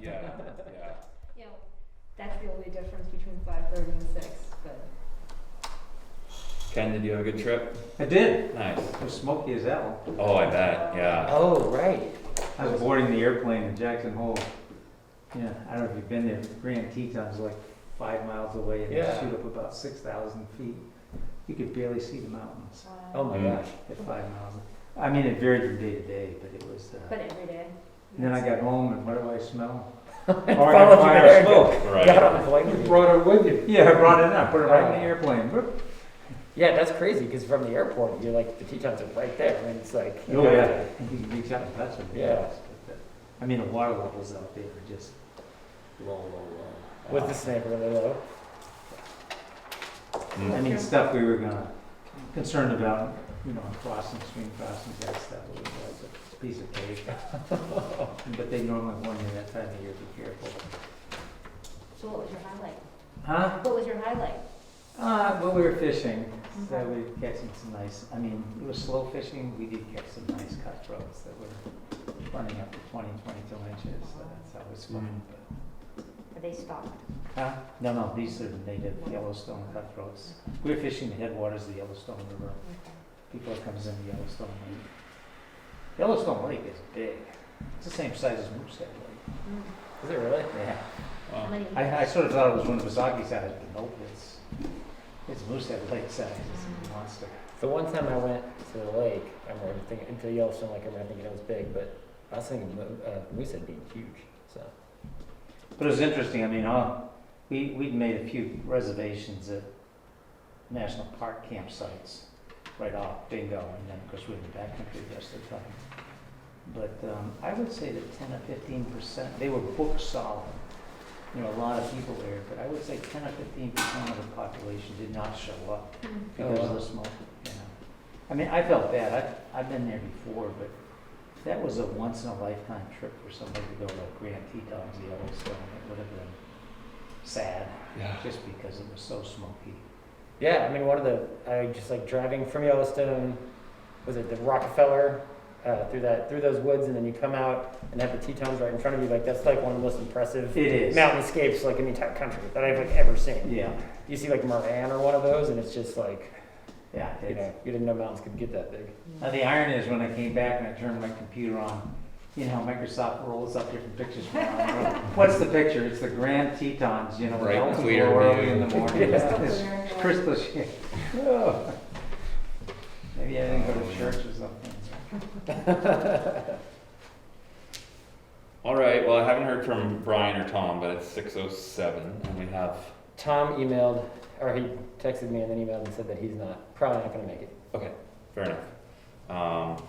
Yeah. You know, that's the only difference between 5:30 and 6, but. Ken, did you have a good trip? I did. Nice. It was smoky as hell. Oh, I bet. Yeah. Oh, right. I was boarding the airplane in Jackson Hole. Yeah, I don't know if you've been there. Grand Teton's like 5 miles away and Yeah. they shoot up about 6,000 feet. You could barely see the mountains Oh my Mm. gosh. at 5 miles. I mean, it varied from day to day, but it was. But every day. And then I got home and what do I smell? Followed I you got fire there. smoke. Right. Got on the plane. You brought it with you? Yeah, I brought it in. I put it right in the airplane. Whoop. Yeah, that's crazy because from the airport, you're like, the Tetons are right there. I mean, it's like. Oh, yeah. You can reach out and touch them. Yeah. I mean, the water levels out there are just low. Was the snake really low? I mean, stuff we were concerned about, you know, crossing, stream crossings, that stuff was like a piece of cake. But they normally warn you that time of year, be careful. So what was your highlight? Huh? What was your highlight? Well, we were fishing, so we were catching some nice, I mean, it was slow fishing, we did catch some nice cutthroats that were running up to 20, 22 inches, so that's always fun. Are they stocked? Huh? No, these are native Yellowstone cutthroats. We were fishing the headwaters of the Yellowstone River. Before it comes into Yellowstone Lake. Yellowstone Lake is big. It's the same size as Moosehead Lake. Is it really? Yeah. How Wow. many? I sort of thought it was Winnipesaukee size, but nope, it's Moosehead Lake size. It's a monster. The one time I went to the lake, I remember thinking, into Yellowstone Lake, I remember thinking it was big, but I was thinking Moosehead being huge, so. But it was interesting. I mean, we'd made a few reservations at national park campsites right off, bingo, and then of course we're in the backcountry the rest of the time. But I would say that 10 or 15%, they were booked solid. You know, a lot of people there, but I would say 10 or 15% of the population did not show up because of the smoke. You know, I mean, I felt bad. I've been there before, but that was a once in a lifetime trip for somebody to go to Grand Tetons, Yellowstone. It would have been sad, Yeah. just because it was so smoky. Yeah, I mean, I just like driving from Yellowstone, was it the Rockefeller, through those woods, and then you come out and have the Tetons right in front of you. Like, that's like one of the most impressive It is. mountainscapes like in the entire country that I've like ever seen. Yeah, You see like Moran or one of those, and it's just like, yeah. you know, you didn't know mountains could get that big. Now the irony is when I came back and I turned my computer on, you know, Microsoft rolls up different pictures from around the world. What's the picture? It's the Grand Tetons, you know, Bright, melting clear glow early view. in the morning. It's crystal shit. Oh. Maybe I didn't go to church or something. All right. Well, I haven't heard from Brian or Tom, but it's 6:07, and we have. Tom emailed, or he texted me and then emailed and said that he's probably not going to make it. Okay, fair enough.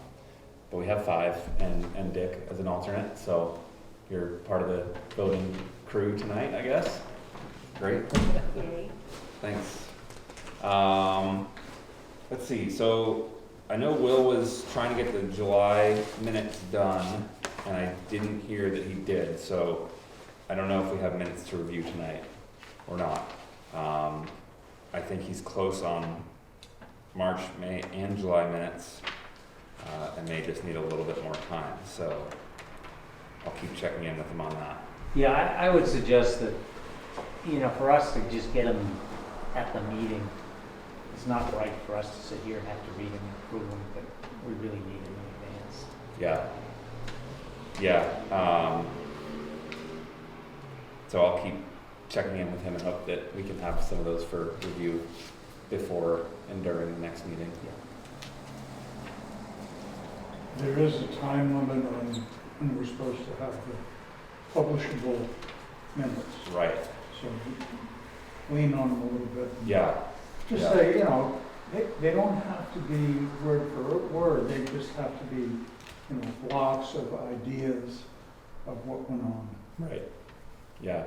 But we have 5 and Dick as an alternate, so you're part of the voting crew tonight, I guess. Great. Yay. Thanks. Let's see. So I know Will was trying to get the July minutes done, and I didn't hear that he did. So I don't know if we have minutes to review tonight or not. I think he's close on March, May, and July minutes, and may just need a little bit more time. So I'll keep checking in with him on that. Yeah, I would suggest that, you know, for us to just get them at the meeting, it's not right for us to sit here and have to read them and approve them, but we really need them in advance. Yeah. So I'll keep checking in with him and hope that we can have some of those for review before and during the next meeting. There is a time limit on when we're supposed to have the publishable minutes, Right. so lean on them a little bit. Yeah. Just Yeah. say, you know, they don't have to be word for word, they just have to be, you know, blocks of ideas of what went on. Right. Yeah.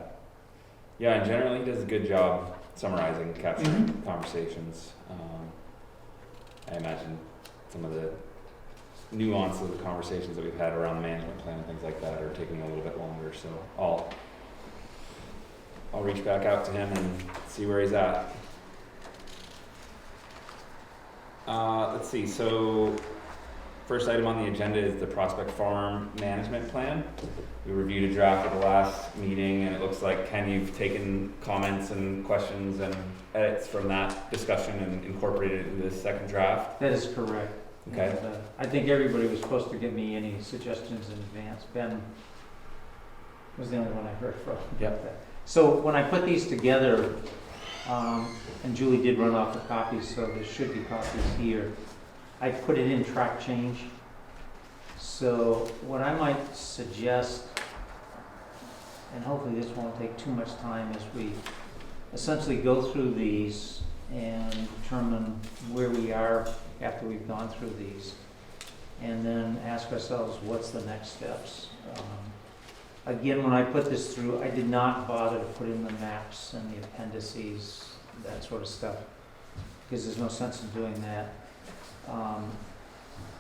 Yeah, and generally he does a good job summarizing, capturing conversations. I imagine some of the nuance of the conversations that we've had around the management plan and things like that are taking a little bit longer. So I'll reach back out to him and see where he's at. Let's see. So first item on the agenda is the Prospect Farm Management Plan. We reviewed a draft at the last meeting, and it looks like, Ken, you've taken comments and questions and edits from that discussion and incorporated it into the second draft. That is correct. Okay. And, I think everybody was supposed to give me any suggestions in advance. Ben was the only one I heard from. Yep. So when I put these together, and Julie did run off the copies, so there should be copies here. I put it in track change. So what I might suggest, and hopefully this won't take too much time, is we essentially go through these and determine where we are after we've gone through these, and then ask ourselves, what's the next steps? Again, when I put this through, I did not bother to put in the maps and the appendices, that sort of stuff, because there's no sense in doing that.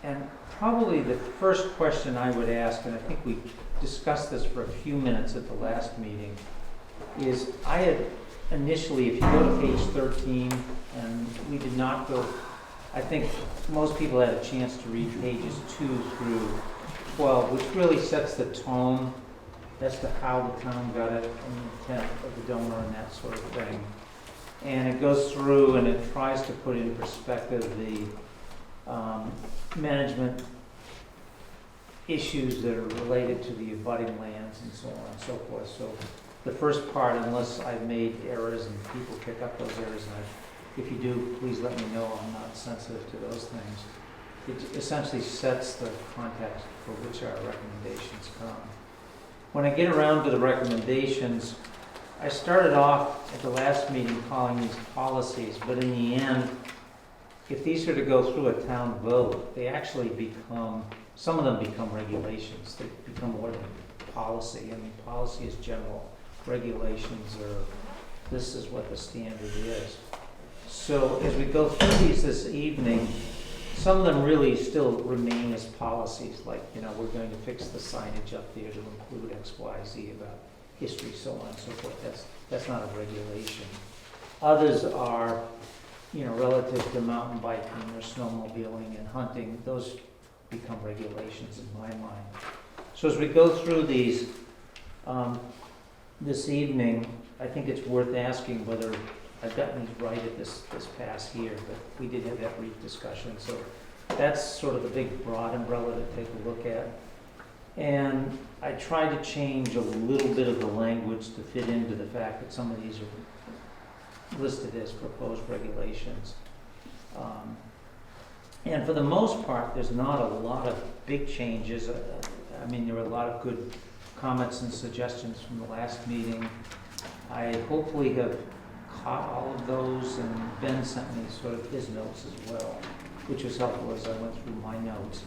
And probably the first question I would ask, and I think we discussed this for a few minutes at the last meeting, is I had initially, if you go to page 13, and we did not go, I think most people had a chance to read pages 2 through 12, which really sets the tone as to how the town got it and the intent of the donor and that sort of thing. And it goes through and it tries to put in perspective the management issues that are related to the abutting lands and so on and so forth. So the first part, unless I've made errors and people pick up those errors, and if you do, please let me know. I'm not sensitive to those things. It essentially sets the context for which our recommendations come. When I get around to the recommendations, I started off at the last meeting calling these policies, but in the end, if these are to go through a town vote, they actually become, some of them become regulations. They become more than policy. I mean, policy is general. Regulations are, this is what the standard is. So as we go through these this evening, some of them really still remain as policies, like, you know, we're going to fix the signage up there to include X, Y, Z about history, so on and so forth. That's not a regulation. Others are, you know, relative to mountain biking or snowmobiling and hunting. Those become regulations in my mind. So as we go through these this evening, I think it's worth asking whether I've gotten these right at this pass here, but we did have that brief discussion. So that's sort of the big broad umbrella to take a look at. And I tried to change a little bit of the language to fit into the fact that some of these are listed as proposed regulations. And for the most part, there's not a lot of big changes. I mean, there were a lot of good comments and suggestions from the last meeting. I hopefully have caught all of those, and Ben sent me sort of his notes as well, which was helpful as I went through my notes.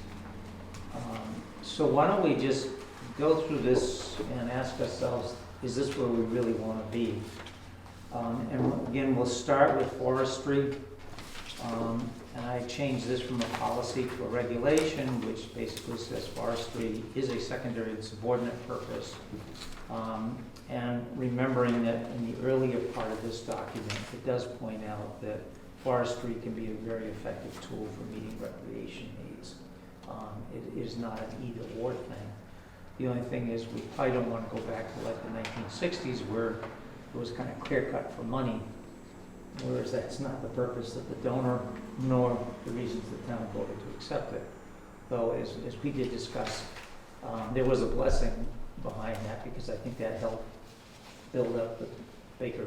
So why don't we just go through this and ask ourselves, is this where we really want to be? And again, we'll start with forestry. And I changed this from a policy to a regulation, which basically says forestry is a secondary and subordinate purpose. And remembering that in the earlier part of this document, it does point out that forestry can be a very effective tool for meeting recreation needs. It is not an either-or thing. The only thing is we probably don't want to go back to like the 1960s where it was kind of clear-cut for money, whereas that's not the purpose of the donor nor the reasons the town voted to accept it. Though, as we did discuss, there was a blessing behind that because I think that helped build up the Baker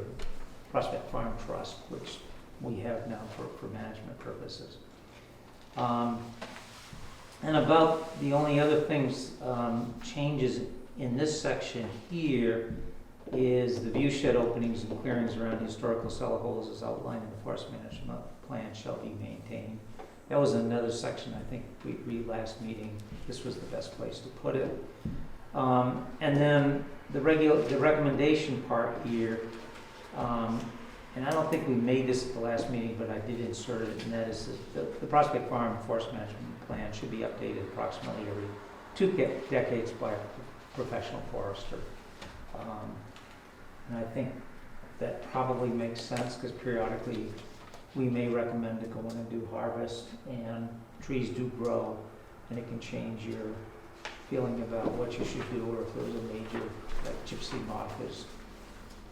Prospect Farm Trust, which we have now for management purposes. And about the only other things, changes in this section here is the view shed openings and clearings around historical cellar holes as outlined in the forest management plan shall be maintained. That was another section I think we read last meeting. This was the best place to put it. And then the recommendation part here, and I don't think we made this at the last meeting, but I did insert it, and that is the Prospect Farm Forest Management Plan should be updated approximately every 2 decades by a professional forester. And I think that probably makes sense because periodically we may recommend to go in and do harvest, and trees do grow and it can change your feeling about what you should do, or if there was a major, like gypsy moth is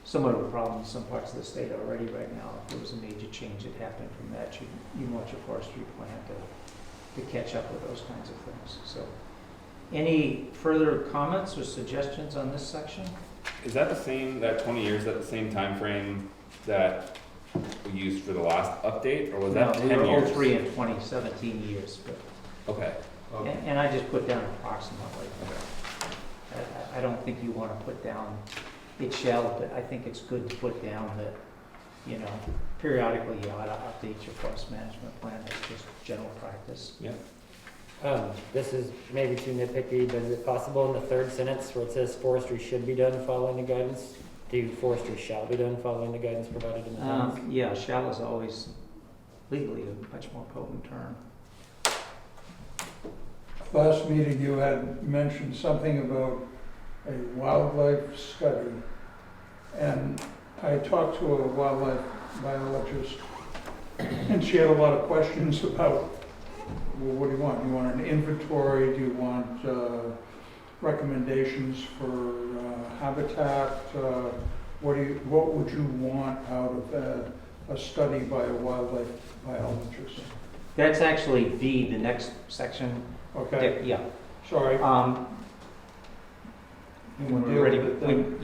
somewhat of a problem in some parts of the state already right now. If there was a major change that happened from that, you want your forestry plan to catch up with those kinds of things. So, any further comments or suggestions on this section? Is that the same, that 20 years, is that the same time frame that we used for the last update, or was that 10 No, we were years? 03 and 2017 years, but, Okay. and I just put down approximately. I don't think you want to put down it shall, but I think it's good to put down that, you know, periodically you ought to update your forest management plan. That's just general practice. Yeah. This is maybe too nitpicky, but is it possible in the third sentence where it says forestry should be done following the guidance? Do forestry shall be done following the guidance provided in the plans? Yeah, shall is always legally a much more potent term. Last meeting, you had mentioned something about a wildlife study. And I talked to a wildlife biologist, and she had a lot of questions about, well, what do you want? Do you want an inventory? Do you want recommendations for habitat? What would you want out of a study by a wildlife biologist? That's actually B, the next section. Okay, Yeah. sorry. You When wanna we're deal ready, with it then?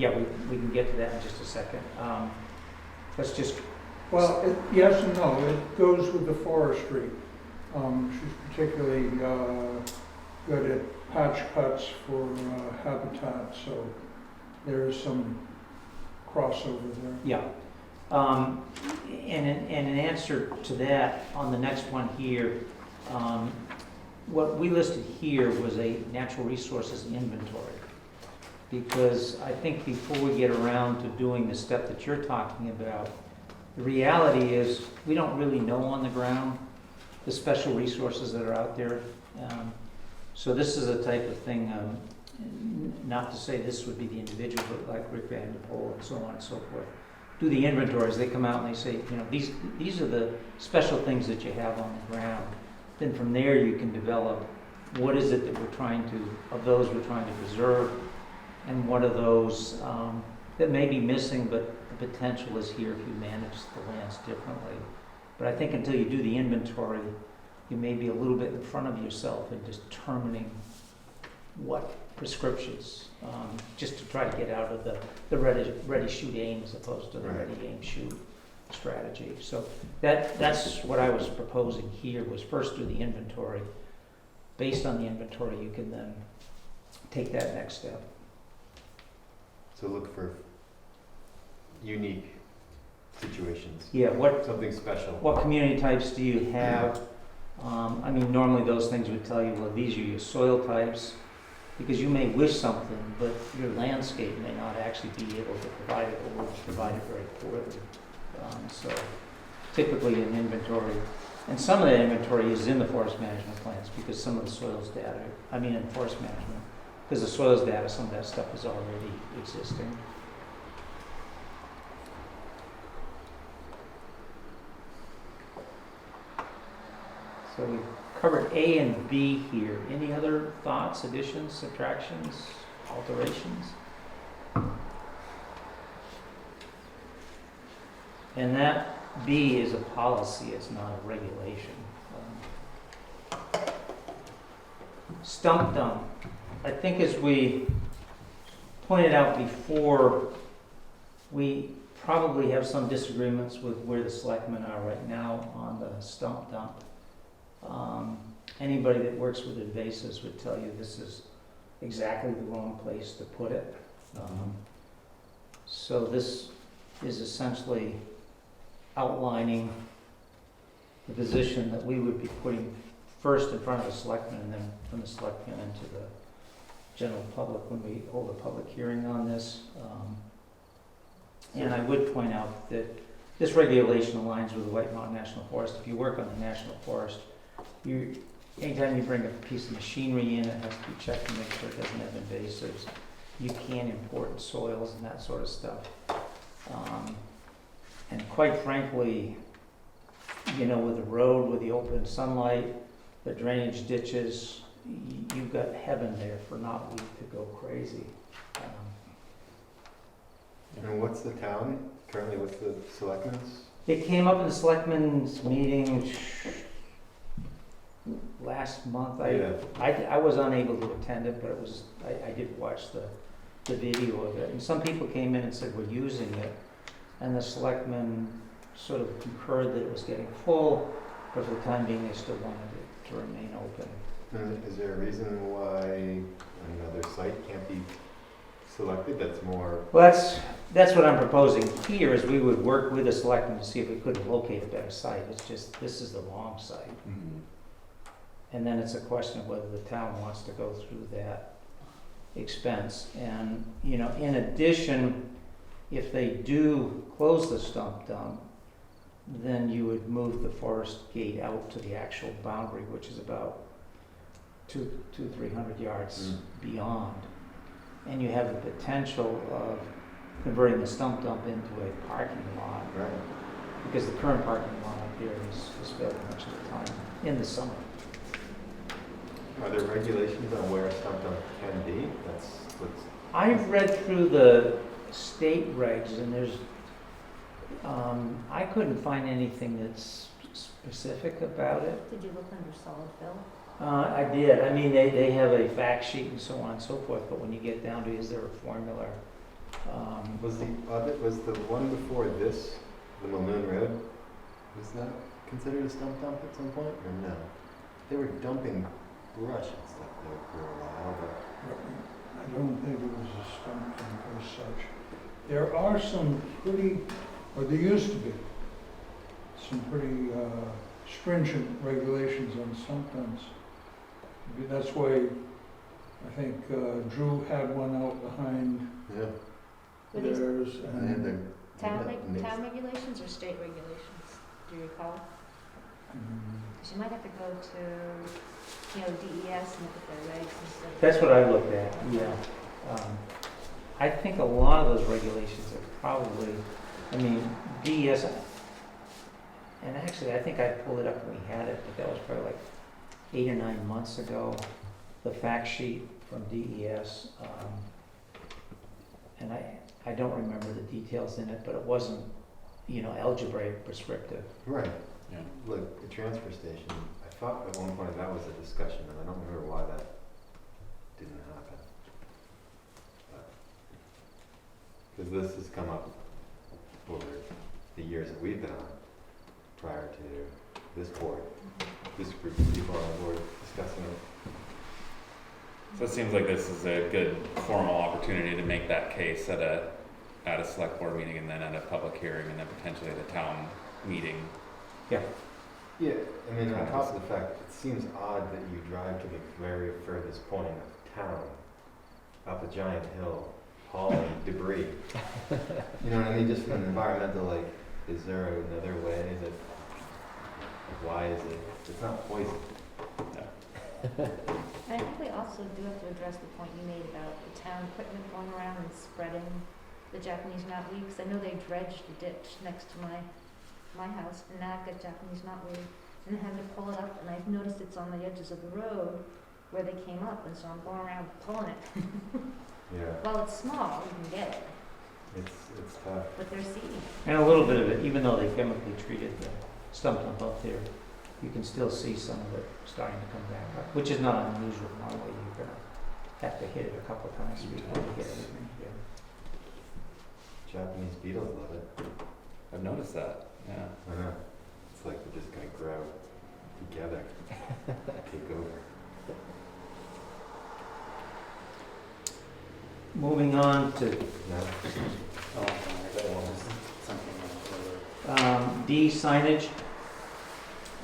we can get to that in just a second. Let's just, Well, yes and no. It goes with the forestry. She's particularly good at patch cuts for habitat, so there is some crossover there. yeah. And in answer to that, on the next one here, what we listed here was a natural resources inventory. Because I think before we get around to doing the step that you're talking about, the reality is we don't really know on the ground the special resources that are out there. So this is a type of thing, not to say this would be the individual, but like Rick Van de Poel and so on and so forth. Do the inventories, they come out and they say, you know, these are the special things that you have on the ground. Then from there you can develop what is it that we're trying to, of those we're trying to preserve, and what are those that may be missing, but the potential is here if you manage the lands differently. But I think until you do the inventory, you may be a little bit in front of yourself in determining what prescriptions, just to try to get out of the ready, shoot, aim as opposed to the ready, aim, shoot strategy. So that's what I was proposing here, was first do the inventory. Based on the inventory, you can then take that next step. So look for unique situations, Yeah, something special. what community types do you have? I mean, normally those things would tell you, well, these are your soil types, because you may wish something, but your landscape may not actually be able to provide it, or will provide it very poorly. So typically an inventory, and some of that inventory is in the forest management plans, because some of the soils data, in forest management, because the soils data, some of that stuff is already existing. So we've covered A and B here. Any other thoughts, additions, subtractions, alterations? And that B is a policy, it's not a regulation. Stump dump. I think as we pointed out before, we probably have some disagreements with where the selectmen are right now on the stump dump. Anybody that works with invasives would tell you this is exactly the wrong place to put it. So this is essentially outlining the position that we would be putting first in front of the selectmen, and then from the selectmen into the general public when we hold a public hearing on this. And I would point out that this regulation aligns with the White Mountain National Forest. If you work on the National Forest, anytime you bring a piece of machinery in, it has to be checked to make sure it doesn't have invasives. You can import soils and that sort of stuff. And quite frankly, with the road, with the open sunlight, the drainage ditches, you've got heaven there for not weed to go crazy. And what's the town, currently what's the selectmen's? It came up in the selectmen's meeting last month. I was unable to attend it, but it was, I did watch the video of it. And some people came in and said, we're using it. And the selectmen sort of concurred that it was getting full, but for the time being, they still wanted it to remain open. And is there a reason why another site can't be selected that's more? Well, that's what I'm proposing here, is we would work with the selectmen to see if we couldn't locate a better site. It's just, this is the wrong site. Mhm. And then it's a question of whether the town wants to go through that expense. And, you know, in addition, if they do close the Stump Dump, then you would move the forest gate out to the actual boundary, which is about 300 yards beyond. And you have the potential of converting the Stump Dump into a parking lot, Right. because the current parking lot up here is filled much of the time in the summer. Are there regulations on where a stump dump can be? That's what's. I've read through the state regs, and there's, I couldn't find anything that's specific about it. Did you look under solid fill? I did. I mean, they have a fact sheet and so on and so forth, but when you get down to, is there a formula? Was the one before this, the Mulloon Road, was that considered a stump dump at some point, or no? They were dumping brush and stuff there for a while, but. I don't think it was a stump dump as such. There are some pretty, or there used to be, some pretty stringent regulations on stump dumps. Maybe that's why I think Drew had one out behind Yeah. Were these theirs. And they had their. town regulations or state regulations? Do you recall? Because you might have to go to, you know, DES and look at their regs and stuff. That's what I looked at, yeah. I think a lot of those regulations are probably, I mean, DES, and actually, I think I pulled it up when we had it, but that was probably like 8 or 9 months ago, the fact sheet from DES. And I don't remember the details in it, but it wasn't, you know, algebraic prescriptive. Right. Yeah. Look, the transfer station, I thought at one point that was a discussion, and I don't remember why that didn't happen. Because this has come up over the years that we've been on, prior to this board, this group of people on the board discussing it. So it seems like this is a good formal opportunity to make that case at a select board meeting, and then at a public hearing, and then potentially at a town meeting. Yeah, I mean, on top of the fact, it seems odd that you drive to the very furthest point of town, up a giant hill, hauling debris. You know what I mean? Just from an environmental, like, is there another way that, why is it, it's not poison. And I think we also do have to address the point you made about the town equipment going around and spreading the Japanese knotweed, because I know they dredged the ditch next to my house, and now I've got Japanese knotweed, and I had to pull it up, and I've noticed it's on the edges of the road where they came up, and so I'm going around pulling it. Yeah, Well, it's small, you can get it, it's tough. but they're seedy. And a little bit of it, even though they chemically treated the Stump Dump up there, you can still see some of it starting to come back up, which is not unusual. Normally, you're gonna have to hit it a couple of times before you get everything here. Japanese beetles love it. I've noticed that, yeah. I know. It's like they're just gonna grow together, take over. Moving on to No? D, signage.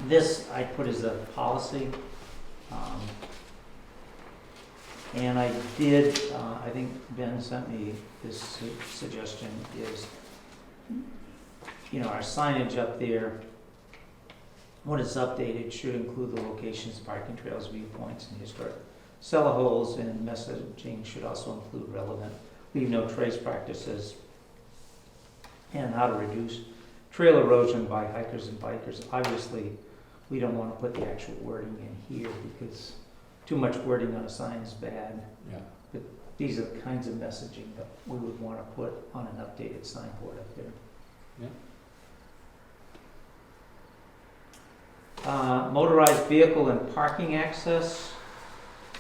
This I put as a policy. And I did, I think Ben sent me this suggestion is, you know, our signage up there, when it's updated, should include the locations, parking trails, viewpoints, and historic cellar holes, and messaging should also include relevant leave no trace practices and how to reduce trail erosion by hikers and bikers. Obviously, we don't want to put the actual wording in here because too much wording on a sign is bad. Yeah. These are the kinds of messaging that we would want to put on an updated signboard up there. Motorized vehicle and parking access.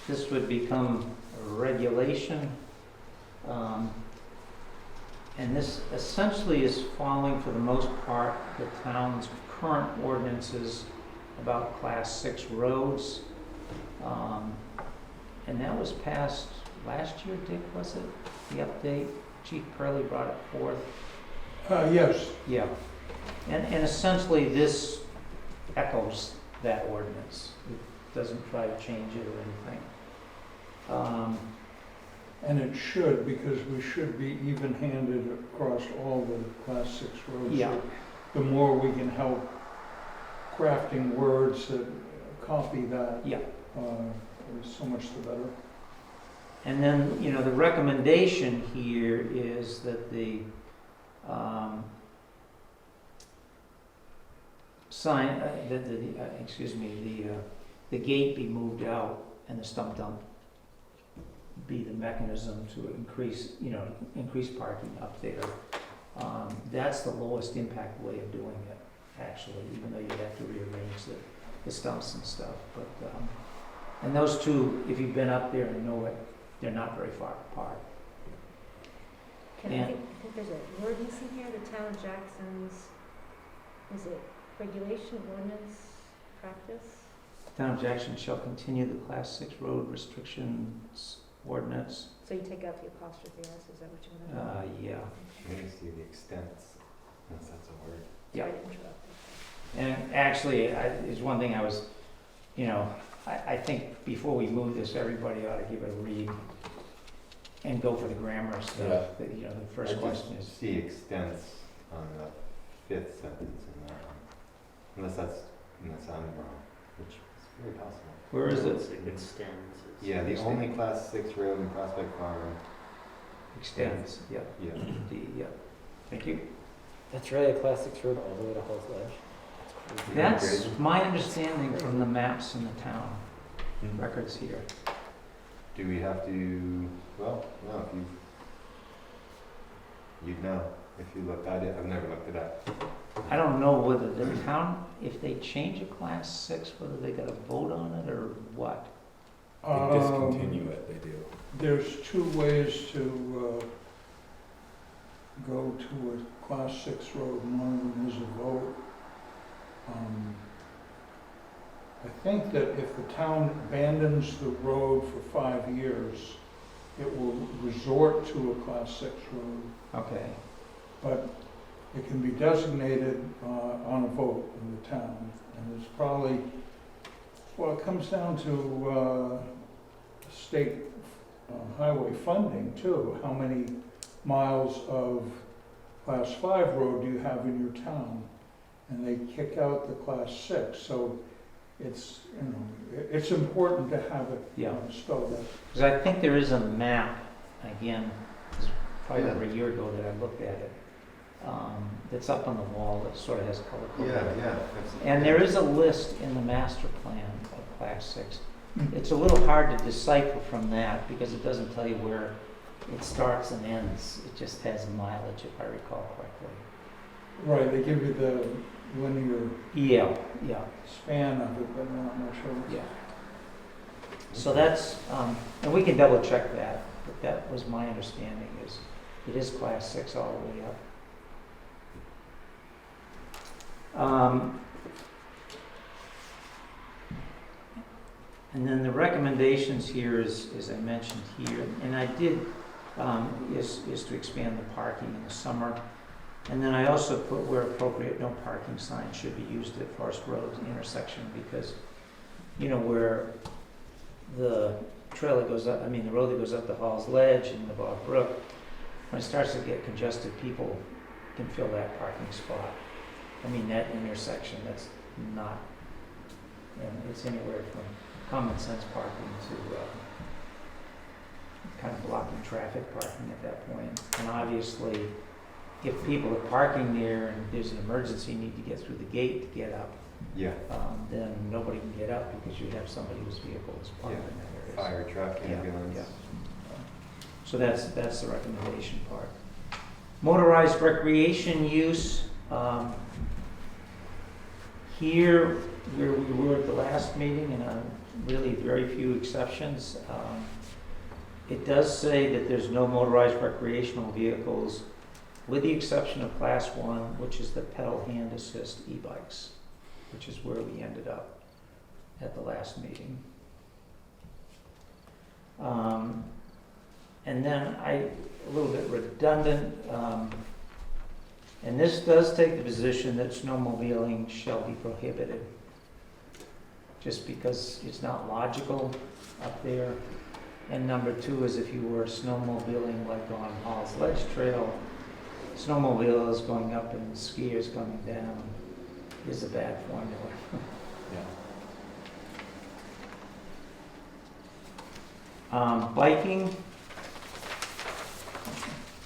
This would become a regulation. And this essentially is following, for the most part, the town's current ordinances about Class 6 roads. And that was passed last year, Dick, was it? The update? Chief Curley brought it forth. Yes, Yeah. And essentially this echoes that ordinance. It doesn't try to change it or anything. and it should, because we should be even-handed across all the Class 6 roads. Yeah. So the more we can help crafting words that copy that, Yeah. so much the better. And then, you know, the recommendation here is that the sign, the gate be moved out and the stump dump be the mechanism to increase parking up there. That's the lowest impact way of doing it, actually, even though you'd have to rearrange the stumps and stuff. But and those two, if you've been up there and know it, they're not very far apart. I And- think there's a ordinance in here, the town of Jackson's, is it regulation, ordinance, practice? Town of Jackson shall continue the Class 6 road restrictions ordinance. So you take out the apostrophe S, is that what you want to do? Yeah. Let me see the extents, unless that's a word. Yeah. Sorry to interrupt. And actually, is one thing I was, I think before we move this, everybody ought to give it a read and go for the grammar stuff. The first question I is, just see extents on the 5th sentence in that one. Unless I'm wrong, which is very possible. where is it? Extends. Yeah, the only Class 6 road in Prospect Farm. Extends, yeah. Yeah. Yeah. Thank you. That's really a Class 6 road all the way to Hall's Ledge. That's crazy. That's my understanding from the maps in the town Mhm. records here. Do we have to, well, no, you'd know if you looked at it. I've never looked it up. I don't know whether the town, if they change a Class 6, whether they got a vote on it or what. They discontinue it, they do. There's two ways to go to a Class 6 road, and one of them is a vote. I think that if the town abandons the road for 5 years, it will resort to a Class 6 road, Okay. but it can be designated on a vote in the town. And it's probably, well, it comes down to state highway funding too. How many miles of Class 5 road do you have in your town? And they kick out the Class 6, so it's, it's important to have it Yeah. spelled out. Because I think there is a map, again, it's probably over a year ago that I looked at it, that's up on the wall that sort of has color coded. Yeah. And there is a list in the master plan of Class 6. It's a little hard to decipher from that because it doesn't tell you where it starts and ends. It just has mileage, if I recall correctly. Right, they give you the linear Yeah. span of it, but not much of it. Yeah. So that's, and we can double check that, but that was my understanding is it is Class 6 all the way up. And then the recommendations here is, as I mentioned here, and I did, is to expand the parking in the summer. And then I also put where appropriate, no parking signs should be used at Forest Road intersection because, where the trail that goes up, the road that goes up to Hall's Ledge and the Bog Brook, when it starts to get congested, people can fill that parking spot. That intersection, that's not, it's anywhere from common sense parking to kind of blocking traffic parking at that point. And obviously, if people are parking there and there's an emergency, need to get through the gate to get up, Yeah, then nobody can get up because you have somebody whose vehicle is parked in that area. fire truck, Yeah, ambulance. yeah. So that's the recommendation part. Motorized recreation use, here, where we were at the last meeting, and really very few exceptions, it does say that there's no motorized recreational vehicles, with the exception of Class 1, which is the pedal hand assist e-bikes, which is where we ended up at the last meeting. And then a little bit redundant, and this does take the position that snowmobiling shall be prohibited, just because it's not logical up there. And number two is if you were snowmobiling like on Hall's Ledge Trail, snowmobilers going up and skiers coming down is a bad formula. Biking,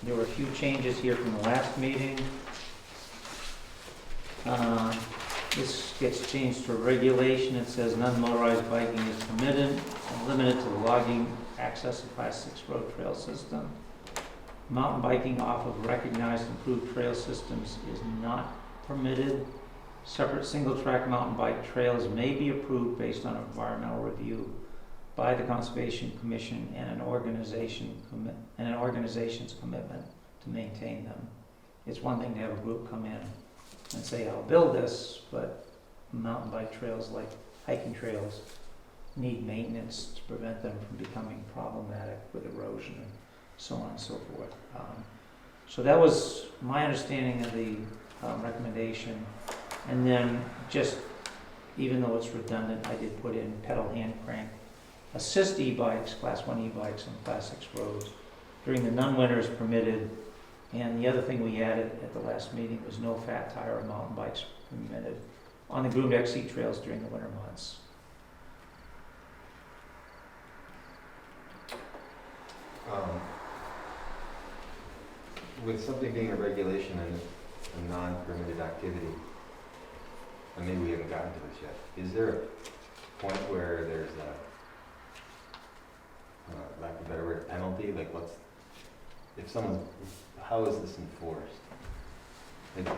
there were a few changes here from the last meeting. This gets changed to a regulation. It says non-motorized biking is permitted and limited to the logging access of Class 6 road trail system. Mountain biking off of recognized improved trail systems is not permitted. Separate single-track mountain bike trails may be approved based on environmental review by the Conservation Commission and an organization's commitment to maintain them. It's one thing to have a group come in and say, I'll build this, but mountain bike trails, like hiking trails, need maintenance to prevent them from becoming problematic with erosion and so on and so forth. So that was my understanding of the recommendation. And then just, even though it's redundant, I did put in pedal hand crank assist e-bikes, Class 1 e-bikes on Class 6 roads during the non-winters permitted. And the other thing we added at the last meeting was no fat tire or mountain bikes permitted on the groomed XC trails during the winter months. With something being a regulation and a non-permitted activity, and maybe we haven't gotten to this yet, is there a point where there's a, lack of a better word, penalty? Like how is this enforced? Like,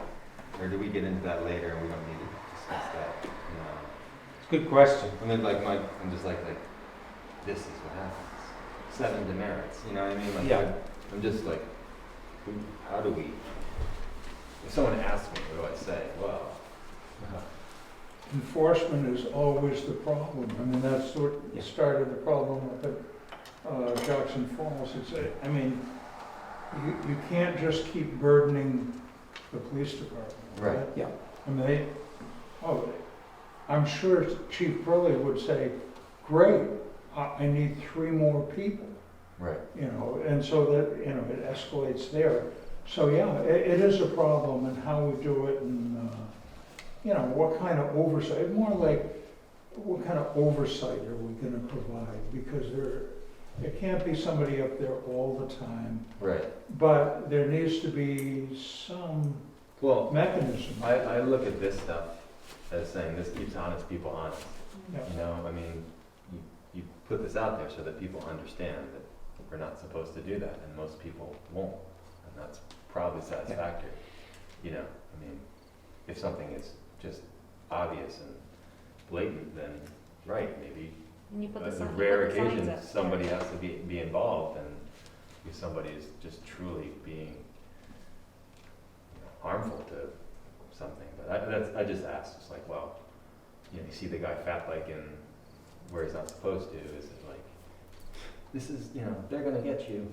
or do we get into that later and we don't need to discuss that? It's a good question. I mean, I'm just like, this is what happens. 7 demerits, you know what I mean? Like, Yeah. I'm just like, how do we, if someone asks me, what do I say? Well, Enforcement is always the problem. I mean, that's what started the problem up at Jackson Falls. I mean, you can't just keep burdening the police department. Right. Yeah. I mean, I'm sure Chief Burley would say, great, I need 3 more people. right. You know, and so that, you know, it escalates there. So, yeah, it is a problem and how we do it and, you know, what kind of oversight, more like, what kind of oversight are we gonna provide? Because it can't be somebody up there all the time, Right. but there needs to be some Well, mechanism. I look at this stuff as saying this keeps honest people honest. Yeah. You know, I mean, you put this out there so that people understand that we're not supposed to do that, and most people won't, and that's probably satisfactory. You know, I mean, if something is just obvious and blatant, then right, maybe And you put on the a sign- rare you put the signs occasion up, somebody has to be involved, and if somebody is just truly being harmful to something. But I just asked, it's like, well, you know, you see the guy fat biking where he's not supposed to, is it like, this is, you know, they're gonna get you,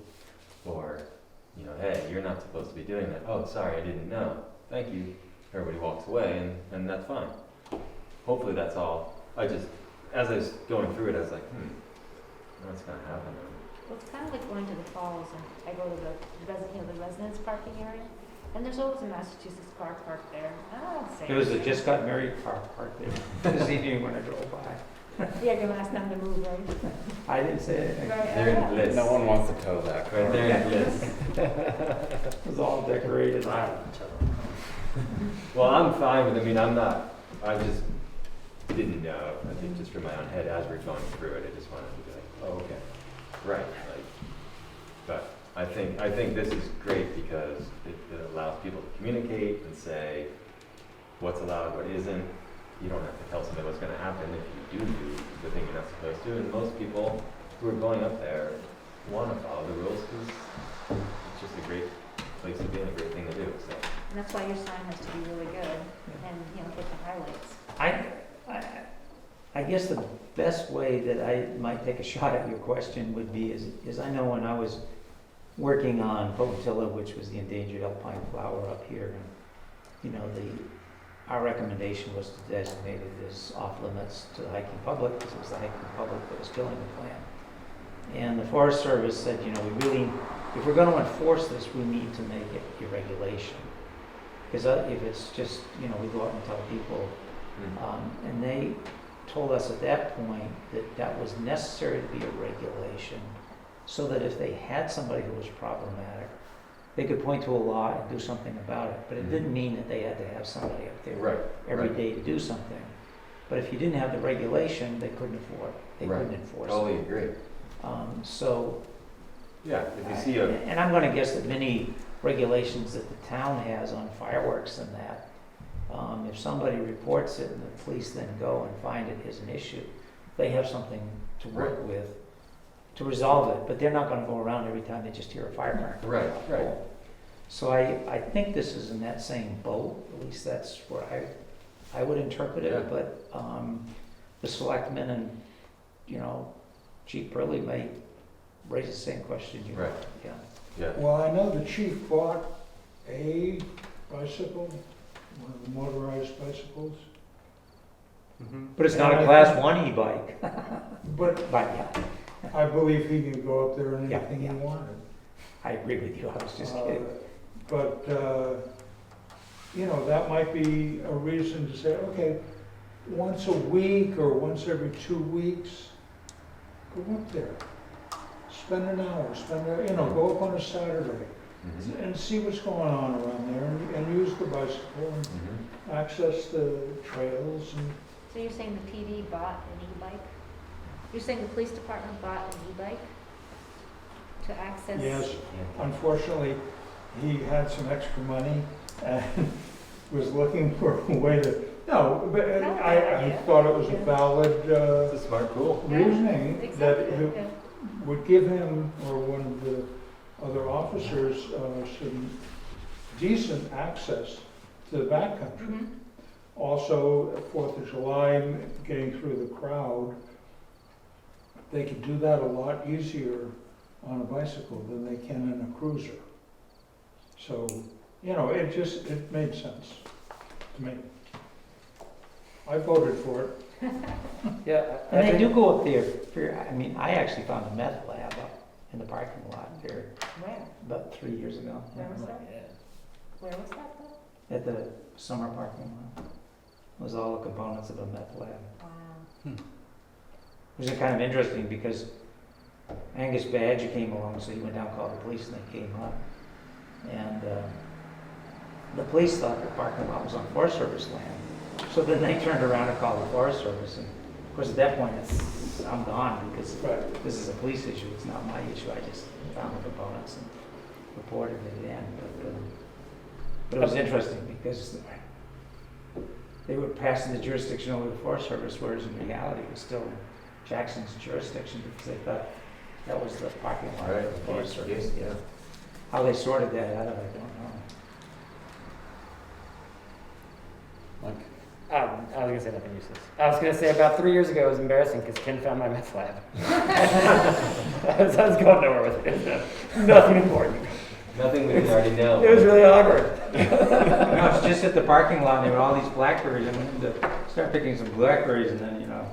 or, you know, hey, you're not supposed to be doing that. Oh, sorry, I didn't know. Thank you. Everybody walks away, and that's fine. Hopefully that's all. As I was going through it, I was like, what's gonna happen? Well, it's kind of like going to the falls, and I go to the residence parking area, and there's always a Massachusetts car parked there. I don't say. There was a just got married car parked there this evening when I drove by. Yeah, you're gonna ask them to move, right? I didn't say anything. Right, They're in yeah. bliss. No one wants to tow that car. Right there in bliss. It was all decorated. Well, I'm fine with, I mean, I'm not I just didn't know, I think just from my own head, as we're going through it, I just wanted to be like, oh, okay, right, like, but I think this is great because it allows people to communicate and say what's allowed, what isn't. You don't have to tell somebody what's gonna happen if you do the thing you're not supposed to, and most people who are going up there wanna follow the rules, because it's just a great place to be and a great thing to do, so. And that's why your sign has to be really good and, you know, get the highlights. I guess the best way that I might take a shot at your question would be is I know when I was working on Potentilla, which was the endangered alpine flower up here, and, you know, our recommendation was to designate it as off limits to the hiking public, because it was the hiking public that was killing the plant. And the Forest Service said, you know, we really, if we're going to enforce this, we need to make it a regulation. Because if it's just, you know, we go out and tell people, and they told us at that point that that was necessary to be a regulation, so that if they had somebody who was problematic, they could point to a law and do something about it. But it didn't mean that they had to have somebody up there every day to do something. But if you didn't have the regulation, they couldn't couldn't enforce it. Totally agree. So, Yeah, if you see a, and I'm going to guess that many regulations that the town has on fireworks and that, if somebody reports it and the police then go and find it is an issue, they have something to work with to resolve it. But they're not going to go around every time they just hear a firecracker. right. So I think this is in that same boat. At least that's where I would interpret it. Yeah. But the selectmen and, you know, Chief Burley may raise the same question you Right. Yeah. Yeah. Well, I know the chief bought a bicycle, one of the motorized bicycles, But it's not a Class 1 e-bike. but But yeah, I believe he can go up there and Yeah, anything yeah. he wanted. I agree with you. I was just kidding. But, you know, that might be a reason to say, okay, once a week or once every 2 weeks, go up there. Spend an hour, you know, go up on a Saturday and see what's going on around there and use the bicycle and access the trails and So you're saying the PD bought an e-bike? You're saying the police department bought an e-bike to access? yes, unfortunately, he had some extra money and was looking for a way to, no, but I thought it was a valid It's a smart tool. Yeah, reasoning that Exactly, it yeah. would give him or one of the other officers some decent access to the backcountry. Mhm. Also, 4th of July, getting through the crowd, they could do that a lot easier on a bicycle than they can in a cruiser. So, you know, it made sense to me. I voted for it. Yeah. And they do go up there. I mean, I actually found a meth lab up in the parking lot there Where? about 3 years ago. Where was that? Where was that though? At the summer parking lot. It was all the components of a meth lab. Wow. Which is kind of interesting because Angus Badger came along, so he went down and called the police and they came up. And the police thought the parking lot was on Forest Service land. So then they turned around and called the Forest Service. And of course, at that point, I'm gone because Right. this is a police issue. It's not my issue. I just found the components and reported it in. But it was interesting because they were passing the jurisdiction over the Forest Service, whereas in reality it was still in Jackson's jurisdiction because they thought that was the parking lot of the Forest Service. Yeah. How they sorted that out, I don't know. Mike? I was gonna say nothing useless. I was gonna say about 3 years ago it was embarrassing because Ken found my meth lab. I was going nowhere with it. Nothing important. Nothing we didn't already know. It was really awkward. No, it's just at the parking lot, and there were all these blackberries, and we had to start picking some blackberries, and then, you know,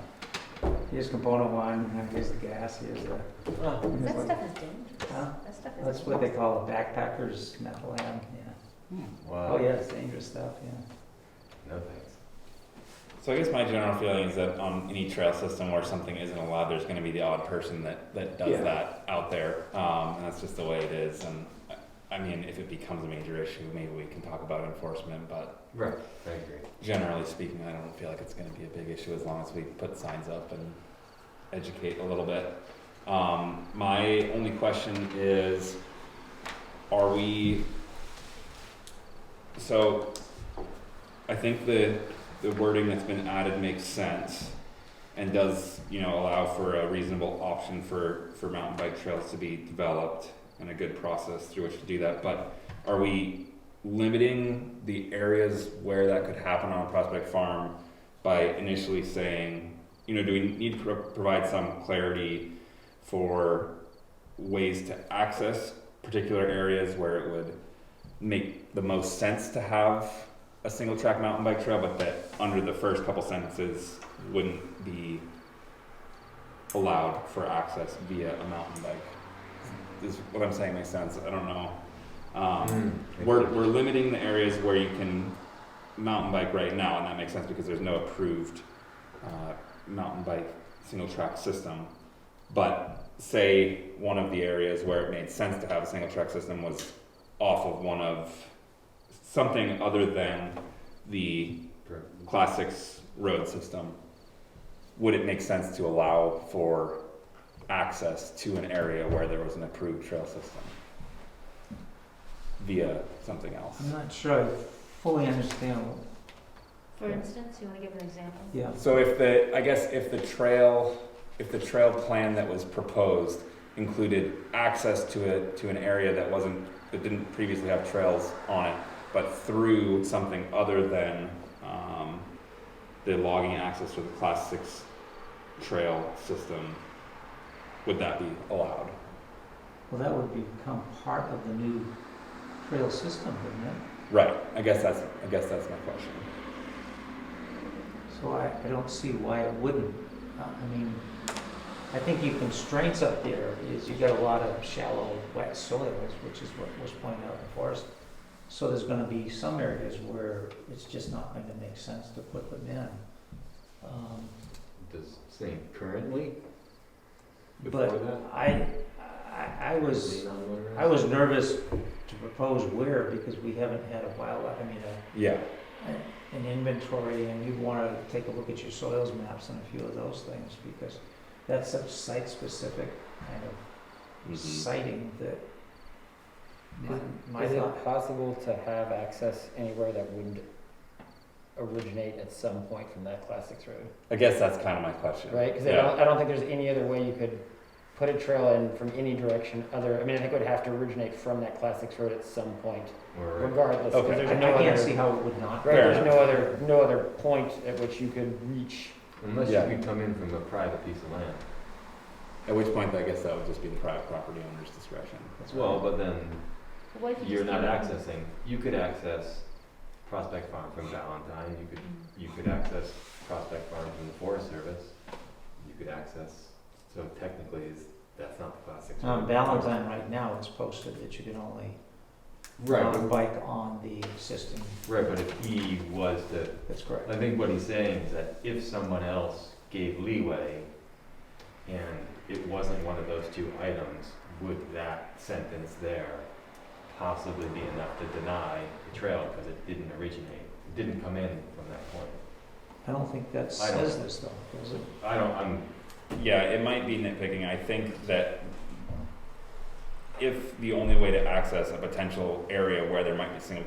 here's component one, and here's the gas, here's the... Oh. and That it's like- stuff is dangerous. Huh? That stuff is That's what they call a backpacker's meth lab, yeah. Wow. Oh, yeah, it's dangerous stuff, yeah. No thanks. So I guess my general feeling is that on any trail system where something isn't allowed, there's gonna be the odd person that does Yeah. that out there. And that's just the way it is. And I mean, if it becomes a major issue, maybe we can talk about enforcement, but Right, I agree. generally speaking, I don't feel like it's gonna be a big issue as long as we put signs up and educate a little bit. My only question is, are we, so I think the wording that's been added makes sense and does, allow for a reasonable option for mountain bike trails to be developed and a good process through which to do that, but are we limiting the areas where that could happen on a Prospect Farm by initially saying, do we need to provide some clarity for ways to access particular areas where it would make the most sense to have a single track mountain bike trail, but that under the first couple sentences wouldn't be allowed for access via a mountain bike? Is what I'm saying makes sense? I don't know. We're limiting the areas where you can mountain bike right now, and that makes sense because there's no approved mountain bike single track system. But say one of the areas where it made sense to have a single track system was off of one of something other than the Class 6 road system, would it make sense to allow for access to an area where there was an approved trail system via something else? I'm not sure I fully understand. For instance, you wanna give an example? Yeah. So if the trail plan that was proposed included access to an area that didn't previously have trails on it, but through something other than the logging access to the Class 6 trail system, would that be allowed? Well, that would become part of the new trail system, wouldn't it? Right. I guess that's my question. So I don't see why it wouldn't. I think your constraints up there is you got a lot of shallow, wet soils, which is what was pointed out in the forest. So there's gonna be some areas where it's just not going to make sense to put them in. Does saying currently? But Before that? I was nervous to propose where, because we haven't had a wildlife, Yeah. an inventory, and you'd wanna take a look at your soils maps and a few of those things, because that's such site-specific kind of siting that my Is thought. it possible to have access anywhere that wouldn't originate at some point from that Class 6 road? I guess that's kind of my question. Right, because Yeah. I don't think there's any other way you could put a trail in from any direction I think it would have to originate from that Class 6 road at some point, Or regardless, because Okay. there's I no can't other, see how it would not. right, Fair there's no other point at which you could reach. unless Yeah. you could come in from a private piece of land. At which point, I guess that would just be the private property owner's discretion. Well, but then But what if you you're just not give them- accessing, you could access Prospect Farm from Valentine, you could access Prospect Farm from the Forest Service, you could access, so technically that's not the Class 6. road. Valentine right now, it's posted that you can only Right, mountain but, bike on the existing, right, but if he was to, that's correct. I think what he's saying is that if someone else gave leeway and it wasn't one of those two items, would that sentence there possibly be enough to deny the trail because it didn't originate, it didn't come in from that point? I don't think that I don't- says this though, does it? I'm, Yeah, it might be nitpicking. I think that if the only way to access a potential area where there might be single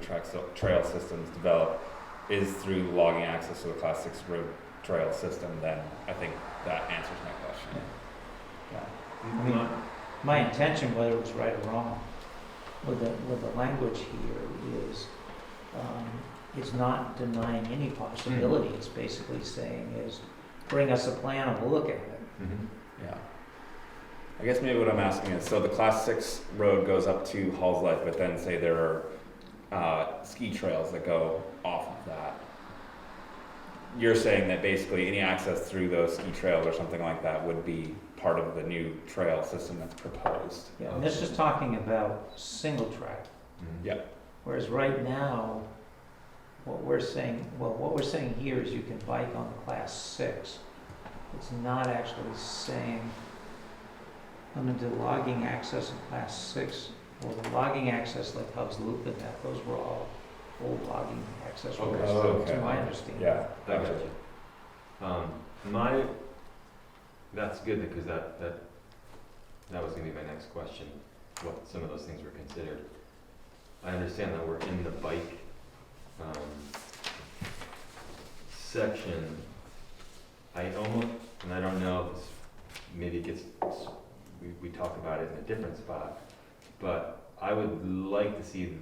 trail systems developed is through logging access to the Class 6 road trail system, then I think that answers my question. I mean, my intention, whether it was right or wrong, with the language here is, it's not denying any possibility. It's basically saying is, bring us a plan and we'll look at it. Yeah. I guess maybe what I'm asking is, so the Class 6 road goes up to Hall's Life, but then say there are ski trails that go off of that. You're saying that basically any access through those ski trails or something like that would be part of the new trail system that's proposed. Yeah, and this is talking about single track, Yeah. whereas right now, what we're saying here is you can bike on the Class 6. It's not actually saying limited logging access in Class 6 Well, the logging access like Hub's Loop and that, those were all old logging access Okay. roads, Okay. to my understanding. Yeah, I got you. That's good because that was gonna be my next question, what some of those things were considered. I understand that we're in the bike, section. I almost, and I don't know if this, maybe it gets, we talk about it in a different spot, but I would like to see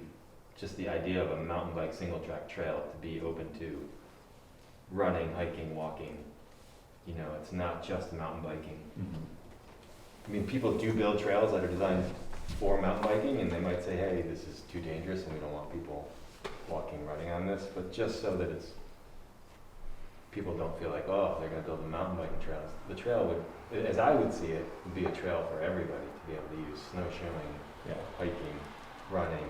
just the idea of a mountain bike single track trail to be open to running, hiking, walking. You know, it's not just mountain biking. I mean, people do build trails that are designed for mountain biking, and they might say, hey, this is too dangerous and we don't want people walking, running on this, but just so that it's, people don't feel like, oh, they're gonna build a mountain biking trail. The trail would, as I would see it, would be a trail for everybody to be able to use snowshoeing, yeah. hiking, running.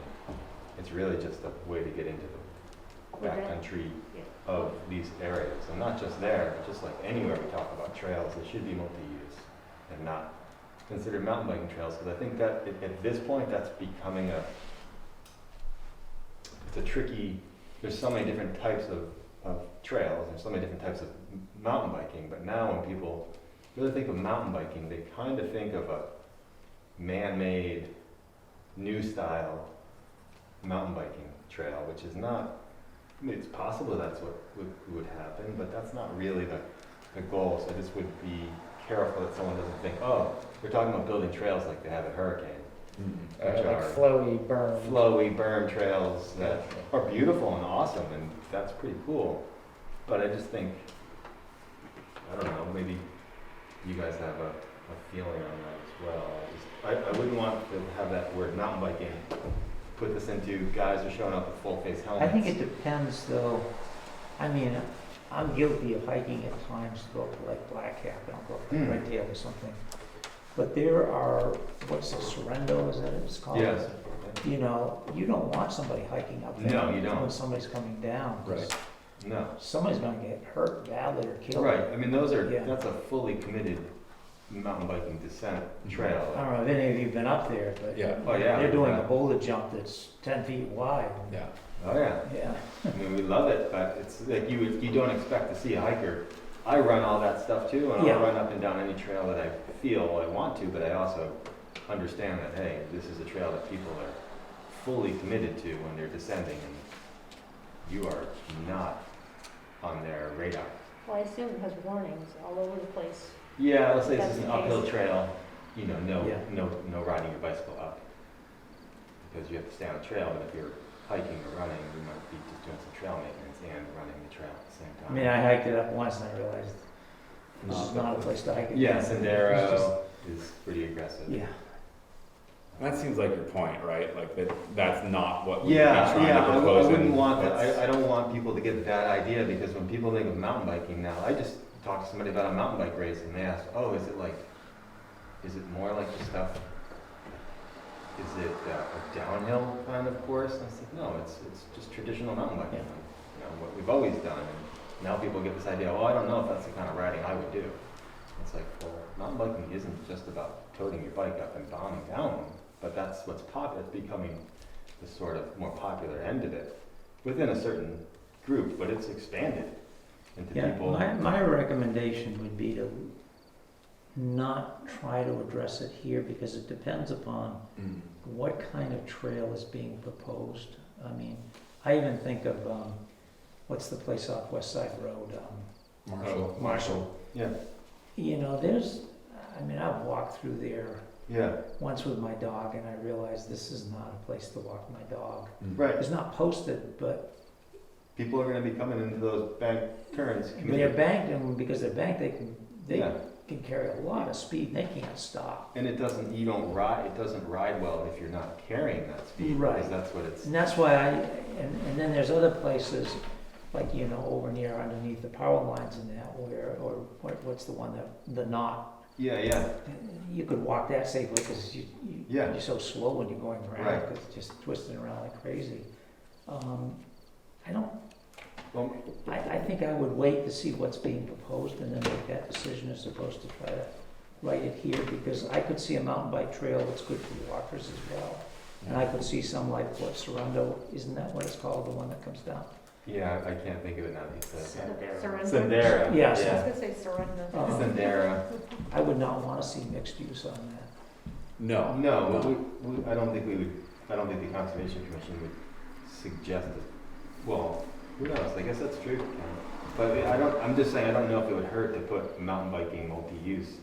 It's really just a way to get into the backcountry Yeah. of these areas, and not just there, but just like anywhere we talk about trails, they should be multi-use and not considered mountain biking trails, because I think that at this point, that's becoming it's a tricky, there's so many different types of trails, there's so many different types of mountain biking, but now when people really think of mountain biking, they kind of think of a man-made, new style mountain biking trail, which is not, I mean, it's possible that's what would happen, but that's not really the goal. So I just would be careful that someone doesn't think, oh, we're talking about building trails like they have at Hurricane, which Like are flowy, berm trails that are beautiful and awesome, and that's pretty cool. But I just think, I don't know, maybe you guys have a feeling on that as well. I wouldn't want to have that word mountain biking put this into guys who are showing up with full face helmets. I think it depends though, I mean, I'm guilty of hiking at times to go up to like Black Cap, and I'll go up to Red Tail or something. But there are, what's it, Sorrento, is that what it's called? Yes. You know, you don't want somebody hiking up there. No, you don't. When somebody's coming down. 'Cause Right. No. somebody's gonna get hurt badly or killed. Right, I mean, those are, Yeah. that's a fully committed mountain biking descent trail. I don't know if any of you have been up there, but Yeah. Oh, yeah. they're doing Yeah. a boulder jump that's 10 feet wide. Yeah. Oh, yeah. Yeah. I mean, we love it, but it's like you don't expect to see a hiker. I run all that stuff too, and Yeah. I'll run up and down any trail that I feel I want to, but I also understand that, hey, this is a trail that people are fully committed to when they're descending, and you are not on their radar. Well, I assume it has warnings all over the place. Yeah, let's say this That's is an the case. uphill trail, you know, Yeah. no riding your bicycle up. Because you have to stay on the trail, but if you're hiking or running, you might be just doing some trail maintenance and running the trail at the same I time. mean, I hiked it up once and I realized this is not a place to hike. Yeah, again. It's just- Sendero is pretty aggressive. Yeah. That seems like your point, right? Like that's not what we're Yeah, trying yeah, to I propose. wouldn't and want that, let's- I don't want people to get that idea, because when people think of mountain biking now, I just talked to somebody about a mountain bike race, and they asked, oh, is it more like the stuff, is it a downhill kind of course? And I said, no, it's just traditional mountain biking, Yeah. you know, what we've always done, and now people get this idea, oh, I don't know if that's the kind of riding I would do. It's like, well, mountain biking isn't just about toting your bike up and bombing down, but that's what's popular, it's becoming the sort of more popular end of it, within a certain group, but it's expanded into Yeah, people. my recommendation would be to not try to address it here because it depends upon Mm. what kind of trail is being proposed. I mean, I even think of, what's the place off West Side Road? Marshall. Marshall. Yeah, You know, I've walked through there yeah, once with my dog and I realized this is not a place to walk my dog. Mm. right. It's not posted, but People are gonna be coming into those bank turns they're committed. banked, and because they're banked, they Yeah. can carry a lot of speed and they can't stop. And it doesn't ride well if you're not carrying that speed, Right. because that's what it's, And that's why and then there's other places, like, you know, over near underneath the power lines and that, or what's the one the knot? yeah, You could walk that safely because Yeah. you're so slow when you're going around, Right. because it's just twisting around like crazy. well, I think I would wait to see what's being proposed and then make that decision as opposed to try to write it here, because I could see a mountain bike trail that's good for walkers as well. And I could see some like what Sorrento, isn't that what it's called, the one that comes down? Yeah, I can't think of it now that you said Surrender. Sendera. Yes. I was Yeah. gonna say surrender. Sendera. I would not wanna see mixed use on that. No. No, I don't think I don't think the Conservation Commission would suggest it. Well, who knows, I guess that's true. But I'm just saying, I don't know if it would hurt to put mountain biking multi-use,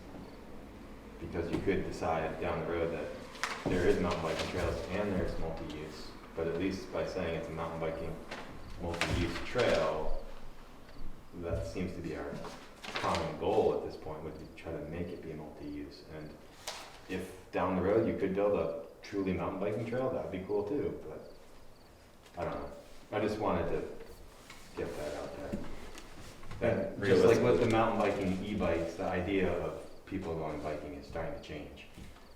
because you could decide down the road that there is mountain biking trails and there's multi-use. But at least by saying it's a mountain biking multi-use trail, that seems to be our common goal at this point, would be try to make it be a multi-use. And if down the road you could build a truly mountain biking trail, that would be cool too, but I don't know. I just wanted to get that out there. And just like with the mountain biking e-bikes, the idea of people going biking is starting to change.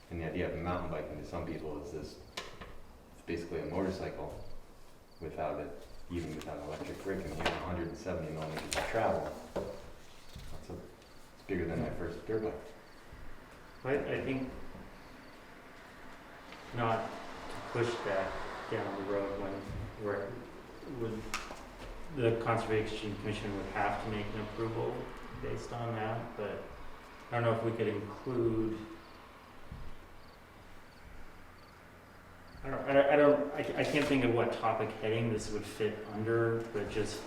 And the idea of mountain biking to some people is this, it's basically a motorcycle without it, even without an electric brake, and you have 170 millimeters of travel. It's bigger than my first dirt bike. I think not to push that down the road would the Conservation Commission would have to make an approval based on that, but I don't know if we could include. I can't think of what topic heading this would fit under, but just